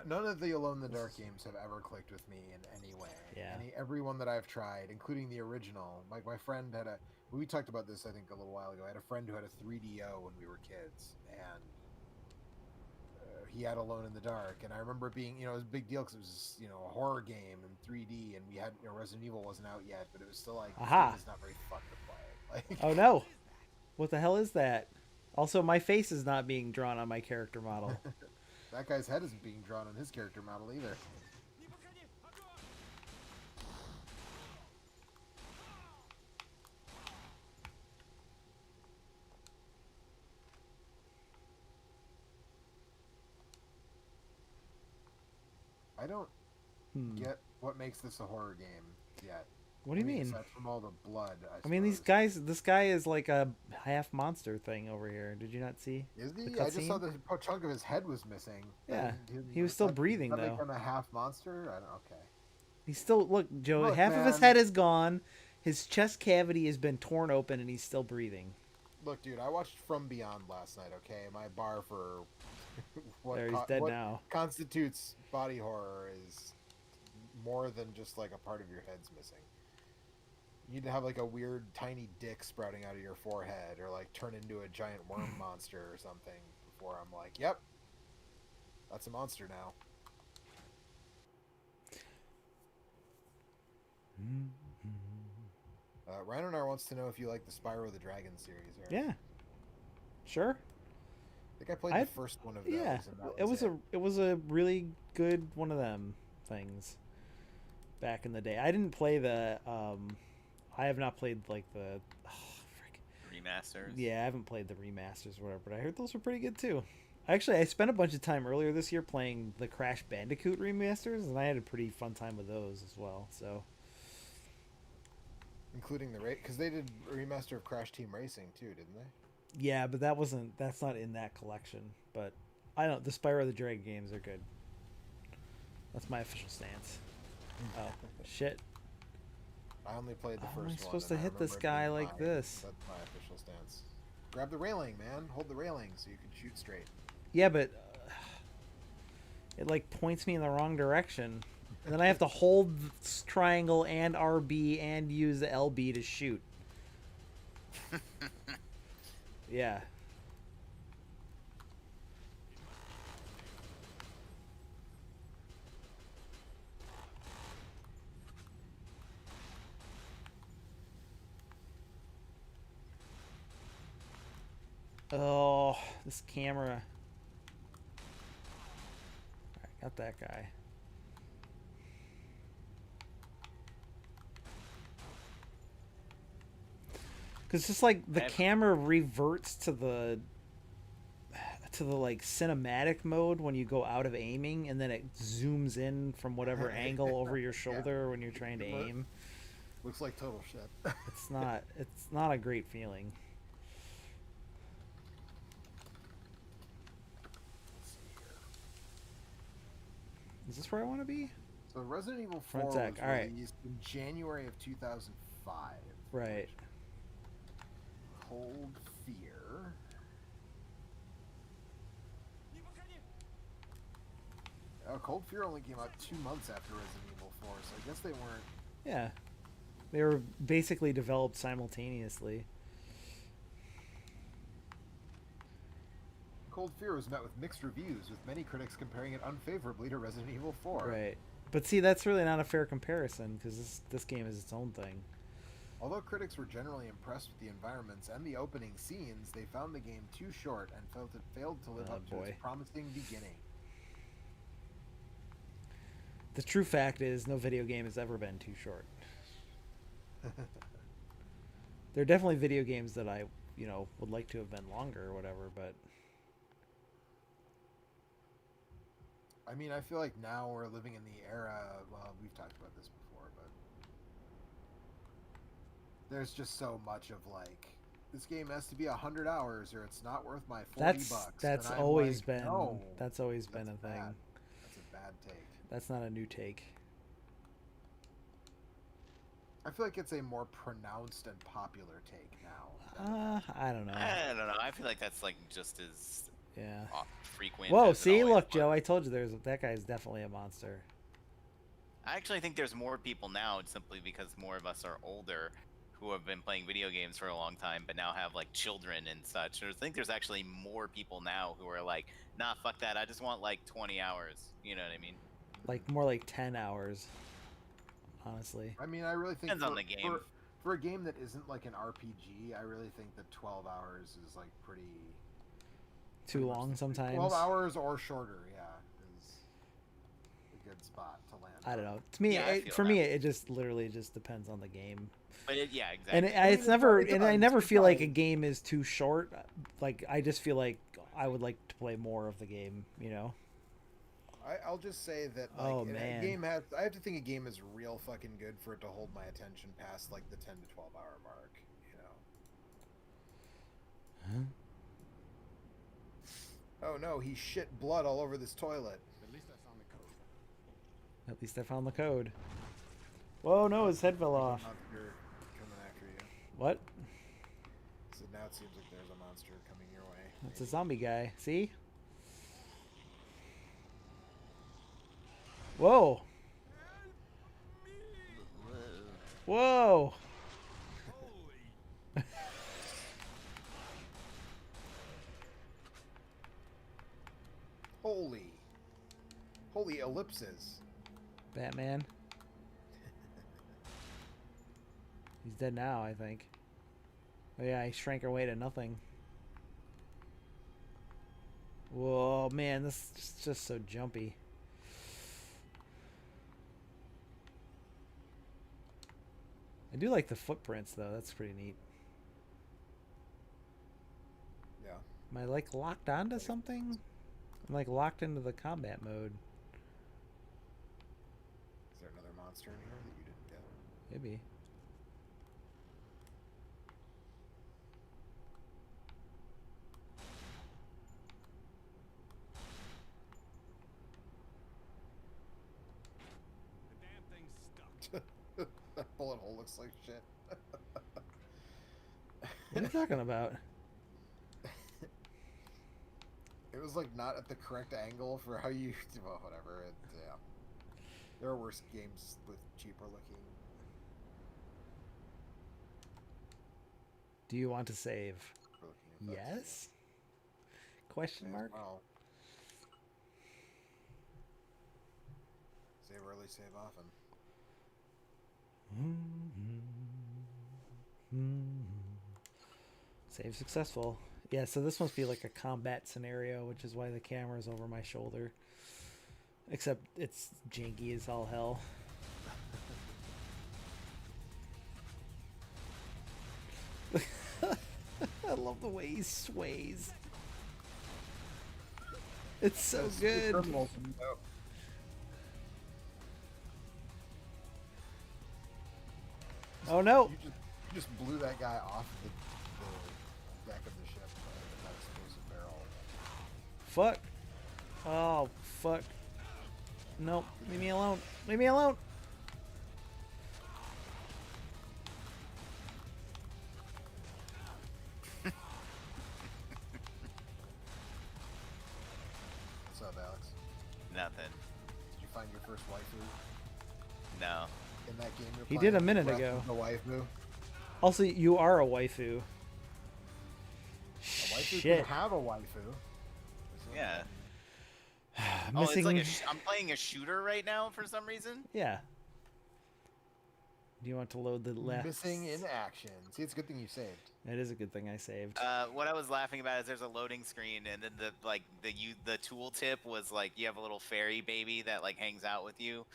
None of the Alone in the Dark games have ever clicked with me in any way. Yeah. Every one that I've tried, including the original. Like my friend had we talked about this I think a little while ago. I had a friend who had a 3DO when we were kids, and he had Alone in the Dark, and I remember it being, it was a big deal because it was, a horror game in 3D, and we had, Resident Evil wasn't out yet, but it was still like, Aha. it's not very fun to play. Like, Oh no! What the hell is that? Also, my face is not being drawn on my character model. That guy's head isn't being drawn on his character model either. I don't get what makes this a horror game yet. What do you mean? Aside from all the blood, I mean, these suppose. guys. This guy is like a half monster thing over here. Did you not see? Is the he? I just saw cutscene? the chunk of his head was missing. Yeah, he was still breathing, Does that though. make him a half monster? I don't. Okay. He's still look, Joe. Look, half of his man. head is gone. His chest cavity has been torn open, and he's still breathing. Look, dude, I watched From Beyond last night. Okay, my bar for There, he's dead what now. constitutes body horror is more than just like a part of your head's missing. You need to have like a weird tiny dick sprouting out of your forehead, or like turn into a giant worm monster or something before I'm like, yep, that's a monster now. Rhinonar wants to know if you like the Spyro the Dragon series. Eric. Yeah, sure. I think I played I- the first one of those. Yeah, and that it was a really good one of them things. Back in the day, I didn't play the. I have not played like the. Remasters. Yeah, I haven't played the remasters or whatever, but I heard those were pretty good too. Actually, I spent a bunch of time earlier this year playing the Crash Bandicoot remasters, and I had a pretty fun time with those as well. So including the because they did a remaster of Crash Team Racing too, didn't they? yeah, but that's not in that collection. But I don't. The Spyro the Dragon games are good. That's my official stance. Oh shit! I only played the How first am I one. supposed and to I hit this remember it guy being like fine. this? That's my official stance. Grab the railing, man. Hold the railing so you can shoot straight. Yeah, but it like points me in the wrong direction, and then I have to hold the triangle and RB and use the LB to shoot. Yeah. Oh, this camera. Alright, got that guy. Because just like the camera reverts to the like cinematic mode when you go out of aiming, and then it zooms in from whatever angle over your shoulder when you're trying to aim. Looks like total shit. It's not a great feeling. Let's see here. Is this where I want to be? So Resident Evil 4 Front deck, was alright. released in January of 2005. Right. Cold Fear. Cold Fear only came out 2 months after Resident Evil 4, so I guess they weren't. Yeah. They were basically developed simultaneously. Cold Fear was met with mixed reviews, with many critics comparing it unfavorably to Resident Evil 4. Right. But see, that's really not a fair comparison, because this game is its own thing. Although critics were generally impressed with the environments and the opening scenes, they found the game too short and felt it failed to live Oh, up to boy. its promising beginning. The true fact is, no video game has ever been too short. There are definitely video games that I, would like to have been longer or whatever, but I mean, I feel like now we're living in the era, well, we've talked about this before, but there's just so much of like, this game has to be 100 hours or it's not worth my 40 bucks. that's And I'm always like, been no, that's always been a that's thing. bad. That's a bad take. That's not a new take. I feel like it's a more pronounced and popular take now. I don't know. I don't know. I feel like that's like just as Yeah. frequent. Whoa, as it see, always look, was. Joe, I told you that guy's definitely a monster. I actually think there's more people now simply because more of us are older who have been playing video games for a long time but now have like children and such. I think there's actually more people now who are like, nah, fuck that. I just want like 20 hours. You know what I mean? Like more like 10 hours. Honestly. I mean, I really think Depends on the game. For a game that isn't like an RPG, I really think that 12 hours is like pretty Too long sometimes. 12 hours or shorter, yeah, is a good spot to land. I don't know. To me, Yeah, I feel for that. me, it just literally just depends on the game. But yeah, exactly. And it's mean, never, it's and I fine, never it's feel like a fine. game is too short. Like I just feel like I would like to play more of the game. You know. I'll just say that like Oh, a man. game has. I have to think a game is real fucking good for it to hold my attention past like the 10 to 12 hour mark. You know. Oh no, he shit blood all over this toilet. At least I found the code. At least I found the code. Whoa, no, his head fell off. Monster coming after you. What? So now it seems like there's a monster coming your way. It's a zombie guy. See? Whoa. Whoa. Holy ellipses. Batman. He's dead now, I think. Oh yeah, he shrank away to nothing. Whoa, man, this is just so jumpy. I do like the footprints though. That's pretty neat. Yeah. Am I like locked onto something? I'm like locked into the combat mode. Is there another monster in here that you didn't get? Maybe. The damn thing's stuck. That bullet hole looks like shit. What are you talking about? It was like not at the correct angle for how you. Well, whatever. Yeah. There are worse games with cheaper looking. Do you want to save? looking effects. Yes? Question May as mark? well. Save early, save often. Save successful. Yeah, so this must be like a combat scenario, which is why the camera's over my shoulder. Except it's janky as all hell. I love the way he sways. It's so That's good. criminals, you know. Oh no! You just blew that guy off the deck of the ship with that explosive barrel. Fuck. Oh, fuck. Nope. Leave me alone. Leave me alone. What's up, Alex? Nothing. Did you find your first waifu No. in that game you're He playing? did a minute Breath ago. of The waifu? Also, you are a waifu. A waifu Shit. can have a waifu. Yeah. Oh, Missing. it's like I'm playing a shooter right now for some reason. Yeah. Do you want to load the left? Missing in action. See, it's a good thing you saved. It is a good thing I saved. What I was laughing about is there's a loading screen, and then the tooltip was like you have a little fairy baby that like hangs out with you,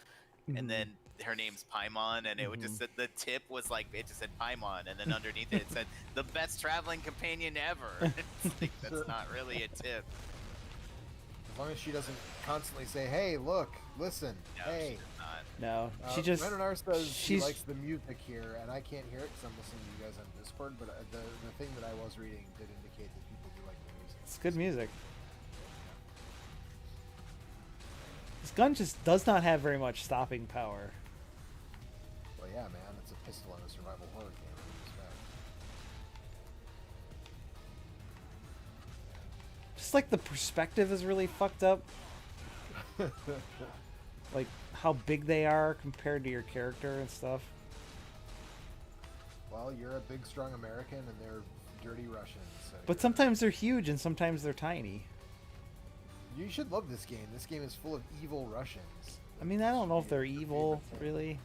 Mhm. and then her name's Paimon, and it would just the tip was like it just said Paimon, and then underneath it said the best traveling companion ever. It's like that's not really a tip. As long as she doesn't constantly say, "Hey, look, listen, No, hey." she does not. No, she just. Renanar says she she's- likes the music here, and I can't hear it because I'm listening to you guys on Discord. But the thing that I was reading did indicate that people do like the music. It's good music. This gun just does not have very much stopping power. Well, yeah, man, it's a pistol in a survival horror game. What do you expect? Just like the perspective is really fucked up. Like how big they are compared to your character and stuff. Well, you're a big, strong American, and they're dirty Russians. So But you're- sometimes they're huge and sometimes they're tiny. you should love this game. This game is full of evil Russians. I mean, I don't know if they're evil, really.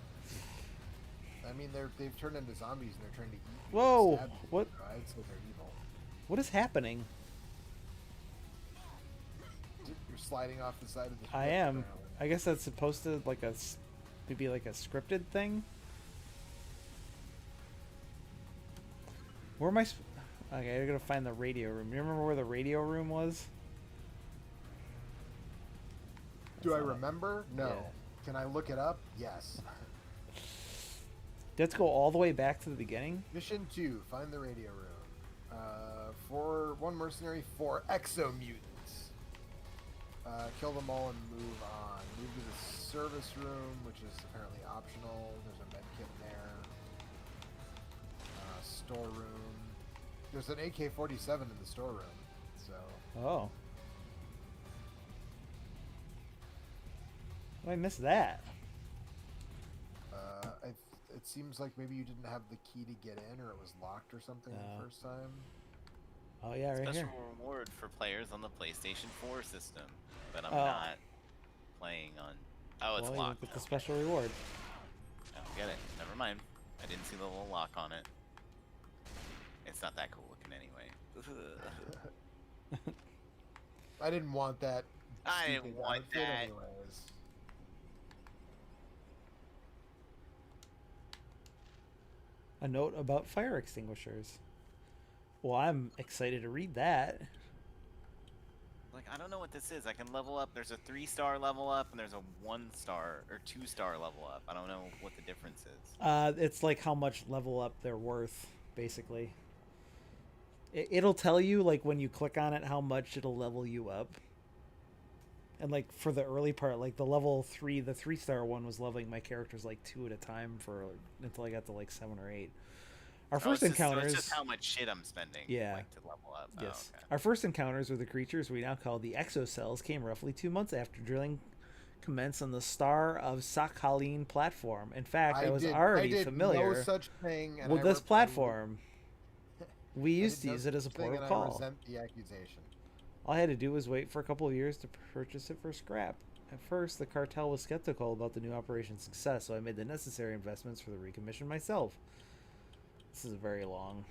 I mean, they've turned into zombies and they're trying to eat you. Whoa, Stab you, what- so I'd say they're evil. What is happening? You're sliding off the side of the ship. I am. apparently. I guess that's supposed to maybe like a scripted thing. Where am I? Okay, I gotta find the radio room. You remember where the radio room was? Do I That's not it. remember? No. Yeah. Can I look it up? Yes. Let's go all the way back to the beginning. Mission 2, find the radio room. For one mercenary, 4 exo-mutants. Kill them all and move on. Move to the service room, which is apparently optional. There's a med kit in there. Storeroom. There's an AK-47 in the storeroom. So, Oh. Oh, I missed that. it seems like maybe you didn't have the key to get in, or it was locked or something Oh. the first time. Oh yeah, right Special here. reward for players on the PlayStation 4 system, but I'm Oh. not playing on. Oh, it's Well, you locked. get the Okay. special reward. I don't get it. Never mind. I didn't see the little lock on it. It's not that cool looking anyway. I didn't want that. I didn't stupid want outfit that. anyways. A note about fire extinguishers. Well, I'm excited to read that. Like, I don't know what this is. I can level up. There's a 3-star level up, and there's a 1-star or 2-star level up. I don't know what the difference is. It's like how much level up they're worth, basically. It'll tell you, like, when you click on it, how much it'll level you up. And, like, for the early part, like, the level 3, the 3-star one was leveling my characters, like, 2 at a time until I got to, like, 7 or 8. Our first so it's encounters... just how much shit I'm spending. Yeah. Like, to level up. Yes. Oh, okay. Our first encounters with the creatures we now call the exocells came roughly 2 months after drilling commenced on the Star of Sakhalin platform. In fact, I was already did familiar no such thing, and with I this re- platform. We I used did to no use it as a such thing, port of and call. I resent the accusation. All I had to do was wait for a couple of years to purchase it for scrap. At first, the cartel was skeptical about the new operation's success, so I made the necessary investments for the recommission myself. This is very long.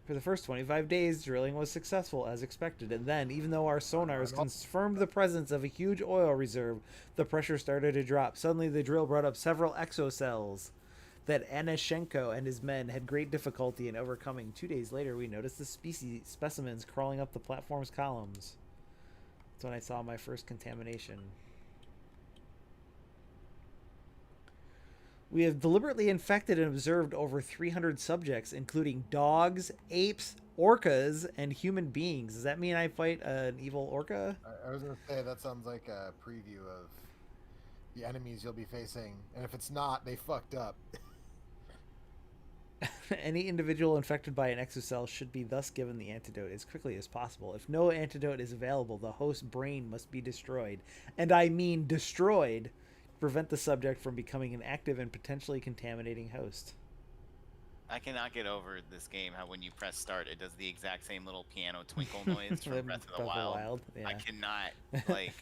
For the first 25 days, drilling was successful as expected, and then, even though our sonars confirmed the presence of a huge oil reserve, the pressure started to drop. Suddenly, the drill brought up several exocells that Anashenko and his men had great difficulty in overcoming. 2 days later, we noticed the specimens crawling up the platform's columns. That's when I saw my first contamination. We have deliberately infected and observed over 300 subjects, including dogs, apes, orcas, and human beings. Does that mean I fight an evil orca? I was gonna say that sounds like a preview of the enemies you'll be facing, and if it's not, they fucked up. Any individual infected by an exocell should be thus given the antidote as quickly as possible. If no antidote is available, the host's brain must be destroyed. And I mean destroyed. Prevent the subject from becoming an active and potentially contaminating host. I cannot get over this game, how when you press start, it does the exact same little piano twinkle noise from Breath of the Wild. Yeah. I cannot, like,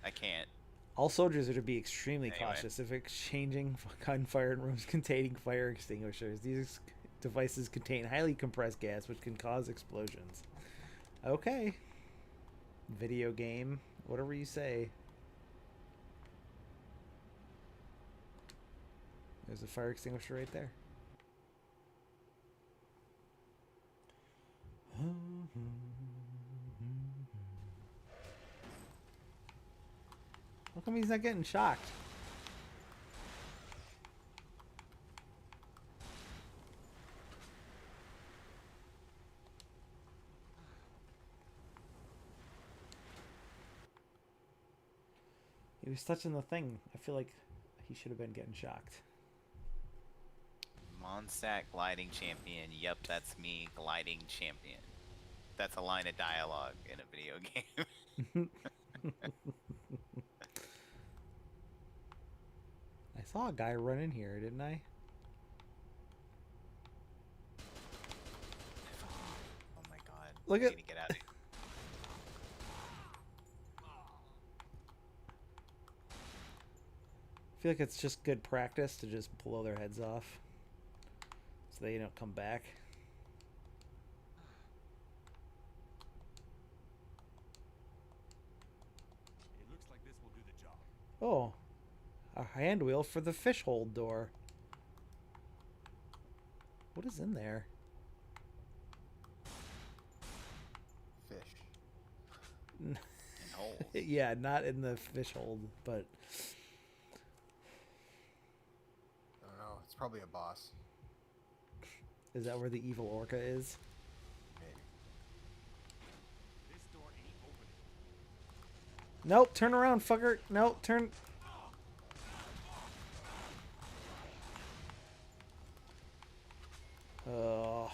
I can't. All soldiers are to be extremely Anyway. cautious if exchanging gunfire in rooms containing fire extinguishers. These devices contain highly compressed gas which can cause explosions. Okay. Video game. Whatever you say. There's a fire extinguisher right there. How come he's not getting shocked? He was touching the thing. I feel like he should have been getting shocked. Mondstadt gliding champion. Yep, that's me, gliding champion. That's a line of dialogue in a video game. I saw a guy run in here, didn't I? Oh my god. Look I at- need to get out of here. I feel like it's just good practice to just blow their heads off. so they don't come back. It looks like this will do the job. Oh, a hand wheel for the fish hold door. What is in there? Fish. In holes. Yeah, not in the fish hold, but I don't know. It's probably a boss. is that where the evil orca is? Maybe. This door ain't opening. Nope, turn around, fucker. Nope, turn. Oh.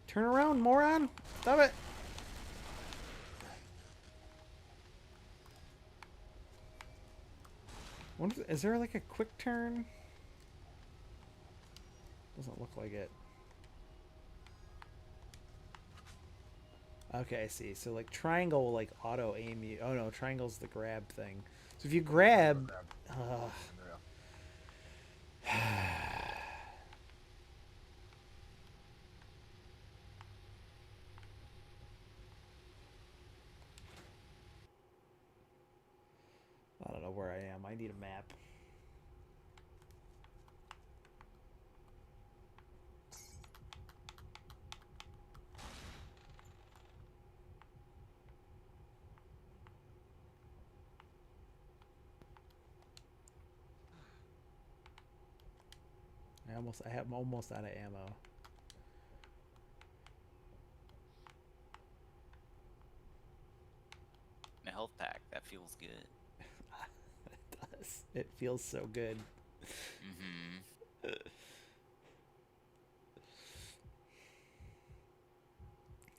Turn around, moron! Stop it! Is there like a quick turn? Doesn't look like it. Okay, I see. So like triangle will like auto aim you. Oh no, triangle's the grab thing. So if you grab, Unreal. I don't know where I am. I need a map. I'm almost out of ammo. A health pack. That feels good. It does. It feels so good. Mm-hmm.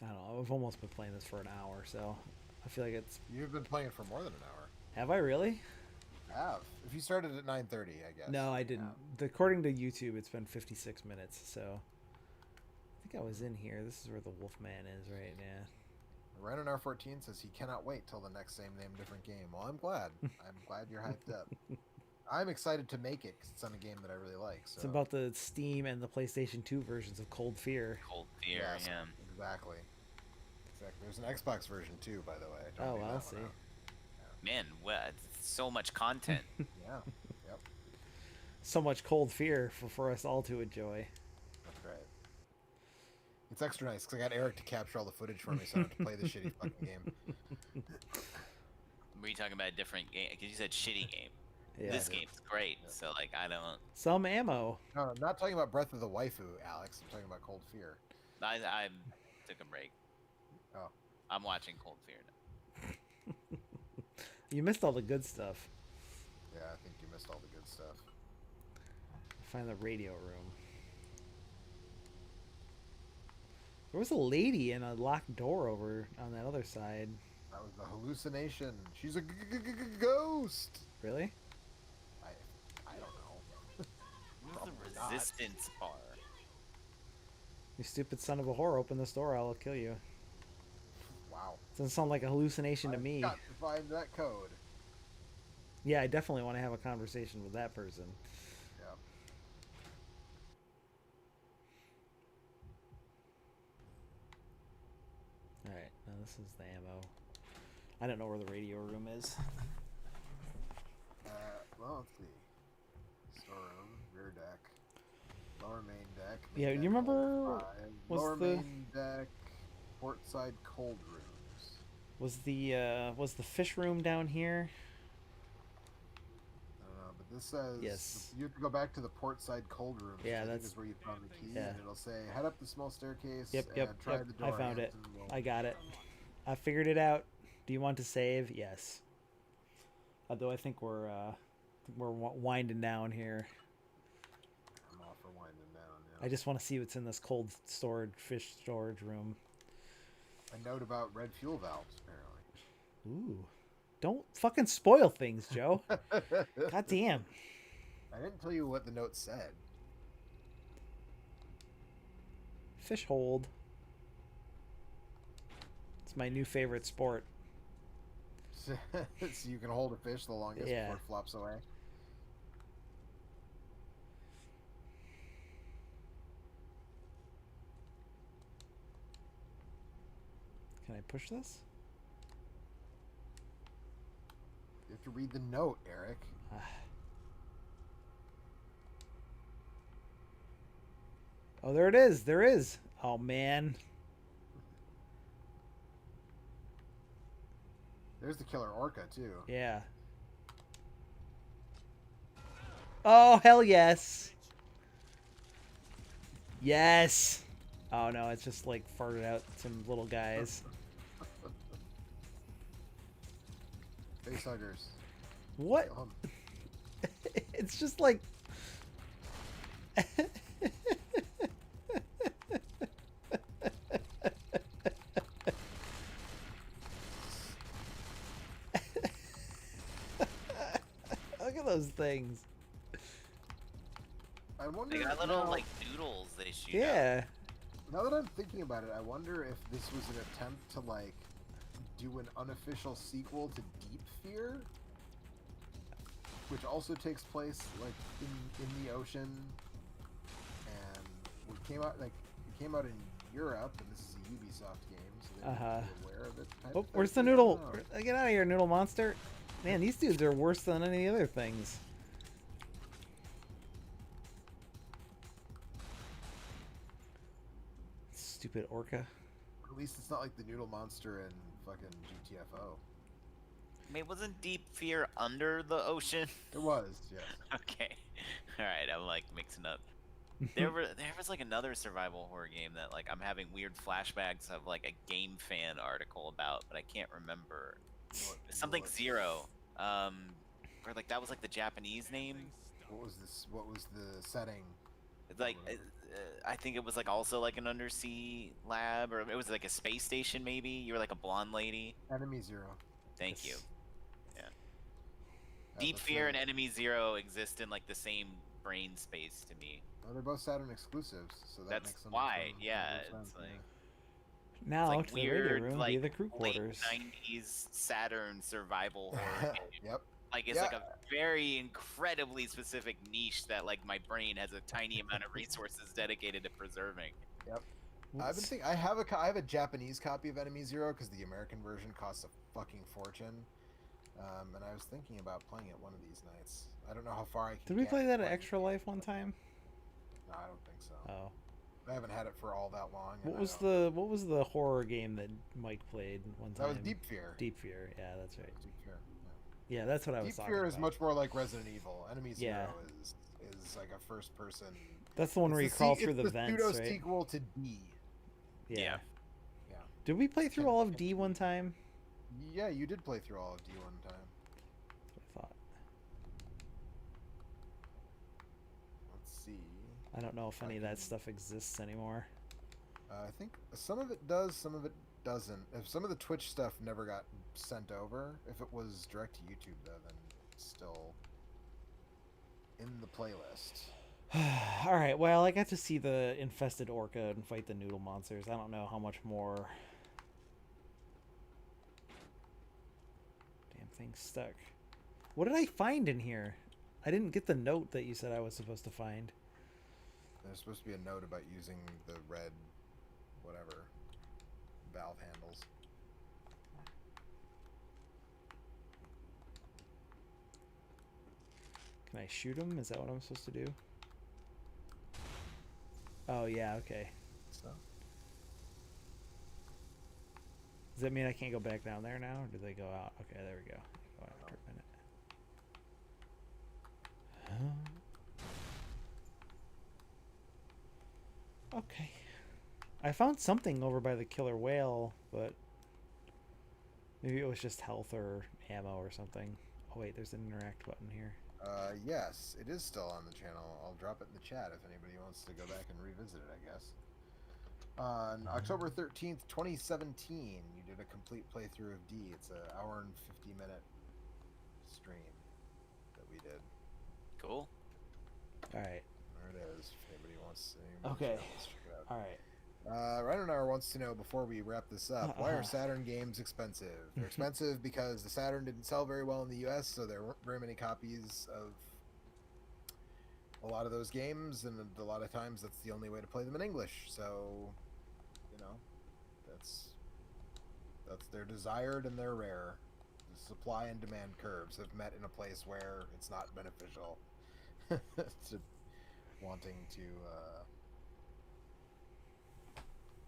I don't know. I've almost been playing this for an hour, so I feel like it's. You've been playing for more than an hour. Have I really? Have. If you started at 9:30, I guess. No, I didn't. According to YouTube, it's been 56 minutes, so I think I was in here. This is where the Wolfman is, right? Yeah. Ryan R14 says he cannot wait till the next same name, different game. Well, I'm glad. I'm glad you're hyped up. I'm excited to make it because it's on a game that I really like. So. It's about the Steam and the PlayStation 2 versions of Cold Fear. Cold Fear, Yes, yeah. Exactly. There's an Xbox version too, by the way. Don't Oh, leave well, that I'll one see. out. Man, so much content. Yeah. Yep. So much Cold Fear for us all to enjoy. That's right. It's extra nice because I got Eric to capture all the footage for me, so I don't have to play the shitty fucking game. Were you talking about a different game? Because you said shitty game. Yeah. This game's great, so like I don't. Some ammo. No, I'm not talking about Breath of the Waifu, Alex. I'm talking about Cold Fear. I took a break. Oh. I'm watching Cold Fear now. You missed all the good stuff. Yeah, I think you missed all the good stuff. Find the radio room. There was a lady in a locked door over on that other side. That was the hallucination. She's a ghost. Really? I don't know. Where's Probably the not. resistance bar? You stupid son of a whore, open this door, I'll kill you. Wow. Doesn't sound like a hallucination to I've me. got to find that code. Yeah, I definitely want to have a conversation with that person. Yeah. Alright, now this is the ammo. I don't know where the radio room is. Well, let's see. Storeroom, rear deck, lower main deck. Yeah, main you deck, remember level 5, was lower the- main deck, port side cold rooms. Was the fish room down here? I don't know, but this says Yes. you have to go back to the port side cold rooms. Yeah, which I think that's- is where you found the key, yeah. and it'll say head up the small staircase. Yep, and yep, try yep. the door. I found it. and we'll- I got it. I figured it out. Do you want to save? Yes. Although I think we're winding down here. I'm off for winding down. I Yeah. just want to see what's in this cold fish storage room. A note about red fuel valves, apparently. Ooh. Don't fucking spoil things, Joe. God damn. I didn't tell you what the note said. Fish hold. It's my new favorite sport. So you can hold a fish the longest Yeah. before it flops away. Can I push this? You have to read the note, Eric. Oh, there it is. There is. Oh, man. There's the killer orca too. Yeah. Oh, hell yes. Yes. Oh, no, it's just like farted out some little guys. Facehuggers. What? Kill 'em. It's just like... Look at those things. I wonder. They got little now, like doodles they shoot out. Yeah. now that I'm thinking about it, I wonder if this was an attempt to like do an unofficial sequel to Deep Fear, which also takes place like in the ocean, and it came out in Europe, and this is a Ubisoft game, so they might be aware of it. type Oh, of where's the thing. I noodle? don't know. Get out of here, noodle monster. Man, these dudes are worse than any other things. Stupid orca. At least it's not like the noodle monster in fucking GTFO. I mean, wasn't Deep Fear under the ocean? It was, yes. Okay. Alright, I'm like mixing up. There was like another survival horror game that like I'm having weird flashbacks of like a Game Fan article about, but I can't remember. Something Zero. Where like that was like the Japanese name. What was this? What was the setting? It's like I think it was like also like an undersea lab, or it was like a space station maybe. You were like a blonde lady. Enemy Zero. Thank you. Yeah, Deep that's Fear it. and Enemy Zero exist in like the same brain space to me. Well, they're both Saturn exclusives, so that That's makes them. why, from yeah, Saturn, it's like Now like to the radio weird, room like via the crew late quarters. '90s Saturn survival horror game. Yep. Like it's Yeah. like a very incredibly specific niche that like my brain has a tiny amount of resources dedicated to preserving. I've been What's- thinking. I have a Japanese copy of Enemy Zero because the American version costs a fucking fortune. And I was thinking about playing it one of these nights. I don't know how far I can. Did we get play that at playing Extra the Life game. one time? No, I don't think so. Oh. I haven't had it for all that long. and What was the horror game that Mike played one time? That was Deep Fear. Deep Fear. Yeah, that's right. Deep Fear. Yeah, that's what I was Deep talking Fear about. is much more like Resident Evil. Enemy Zero Yeah. is like a first person. That's the one where you crawl through the vents, pseudo right? sequel to D. Yeah. Yeah. Did we play through all of D one time? Yeah, you did play through all of D one time. That's what I thought. Let's see. I don't know if any of that stuff exists anymore. I think some of it does, some of it doesn't. If some of the Twitch stuff never got sent over, if it was direct to YouTube though, then it's still in the playlist. All right. Well, I got to see the infested orca and fight the noodle monsters. I don't know how much more. Damn thing's stuck. What did I find in here? I didn't get the note that you said I was supposed to find. There's supposed to be a note about using the red, whatever, valve handles. Can I shoot him? Is that what I'm supposed to do? Oh yeah. Okay. So Does that mean I can't go back down there now, or do they go out? Okay, there we go. Go after a minute. Okay. I found something over by the killer whale, but maybe it was just health or ammo or something. Oh wait, there's an interact button here. yes, it is still on the channel. I'll drop it in the chat if anybody wants to go back and revisit it, I guess. On October 13th, 2017, you did a complete playthrough of D. It's an hour and 50-minute stream that we did. Cool. All right. There it is. If anybody wants to. Okay. Let's check it out. All right. Rhinonar wants to know before we wrap this up, why are Saturn games expensive? They're expensive because the Saturn didn't sell very well in the US, so there weren't very many copies of a lot of those games, and a lot of times that's the only way to play them in English. So, you know, that's they're desired and they're rare. The supply and demand curves have met in a place where it's not beneficial to wanting to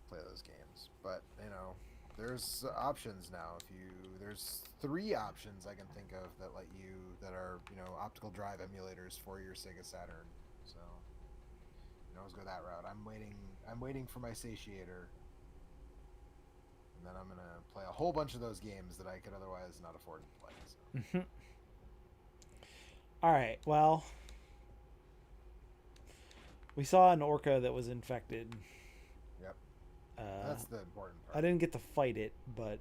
play those games. But you know, there's options now. There's 3 options I can think of that let you that are optical drive emulators for your Sega Saturn. So you can always go that route. I'm waiting for my satiator, and then I'm gonna play a whole bunch of those games that I could otherwise not afford to play. So. All right. Well, we saw an orca that was infected. Yep. That's the important part. I didn't get to fight it, but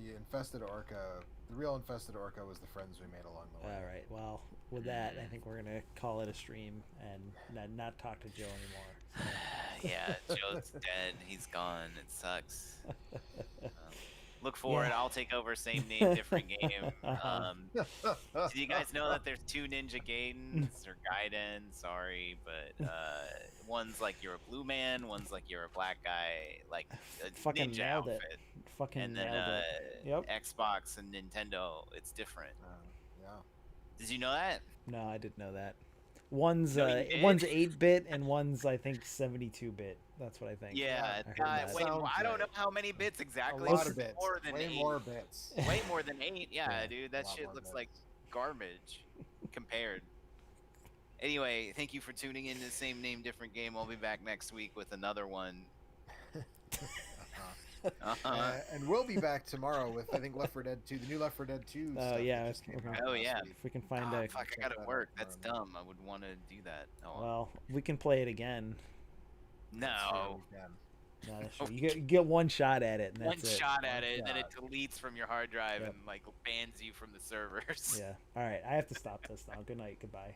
the infested orca, the real infested orca, was the friends we made along the way. all right. Well, with that, I think we're gonna call it a stream and not talk to Joe anymore. So. Yeah, Joe's dead. He's gone. It sucks. Look forward. Yeah. I'll take over. Same name, different game. Do you guys know that there's 2 Ninja Gaidens or Gaiden? Sorry, but one's like you're a blue man, one's like you're a black guy, like a Fucking ninja nailed it. outfit. Fucking And then nailed it. Yep. Xbox and Nintendo, it's different. Yeah. Did you know that? No, I didn't know that. One's No, you did? one's 8-bit and one's I think 72-bit. That's what I think. Yeah, I heard that. wait, Sounds I don't know right. how many bits exactly. A lot but of bits. More than Way 8. more bits. Way more than 8. Yeah, Yeah, dude, a that lot shit more looks bits. like garbage compared. Anyway, thank you for tuning in to the Same Name, Different Game. I'll be back next week with another one. And we'll be back tomorrow with, I think, Left 4 Dead 2, the new Left 4 Dead 2 Oh, stuff that yeah, just came okay. out Oh, last yeah. week. If we can find Ah, a fuck, I check gotta that work. out That's tomorrow dumb. I would want to do that. Oh, well, we can play it again. no. Sure we can. No, that's true. You get one shot at it, and One that's it. shot at One it, then it shot. deletes from your hard drive Yep. and like bans you from the servers. Yeah. All right. I have to stop this now. Good night. Goodbye.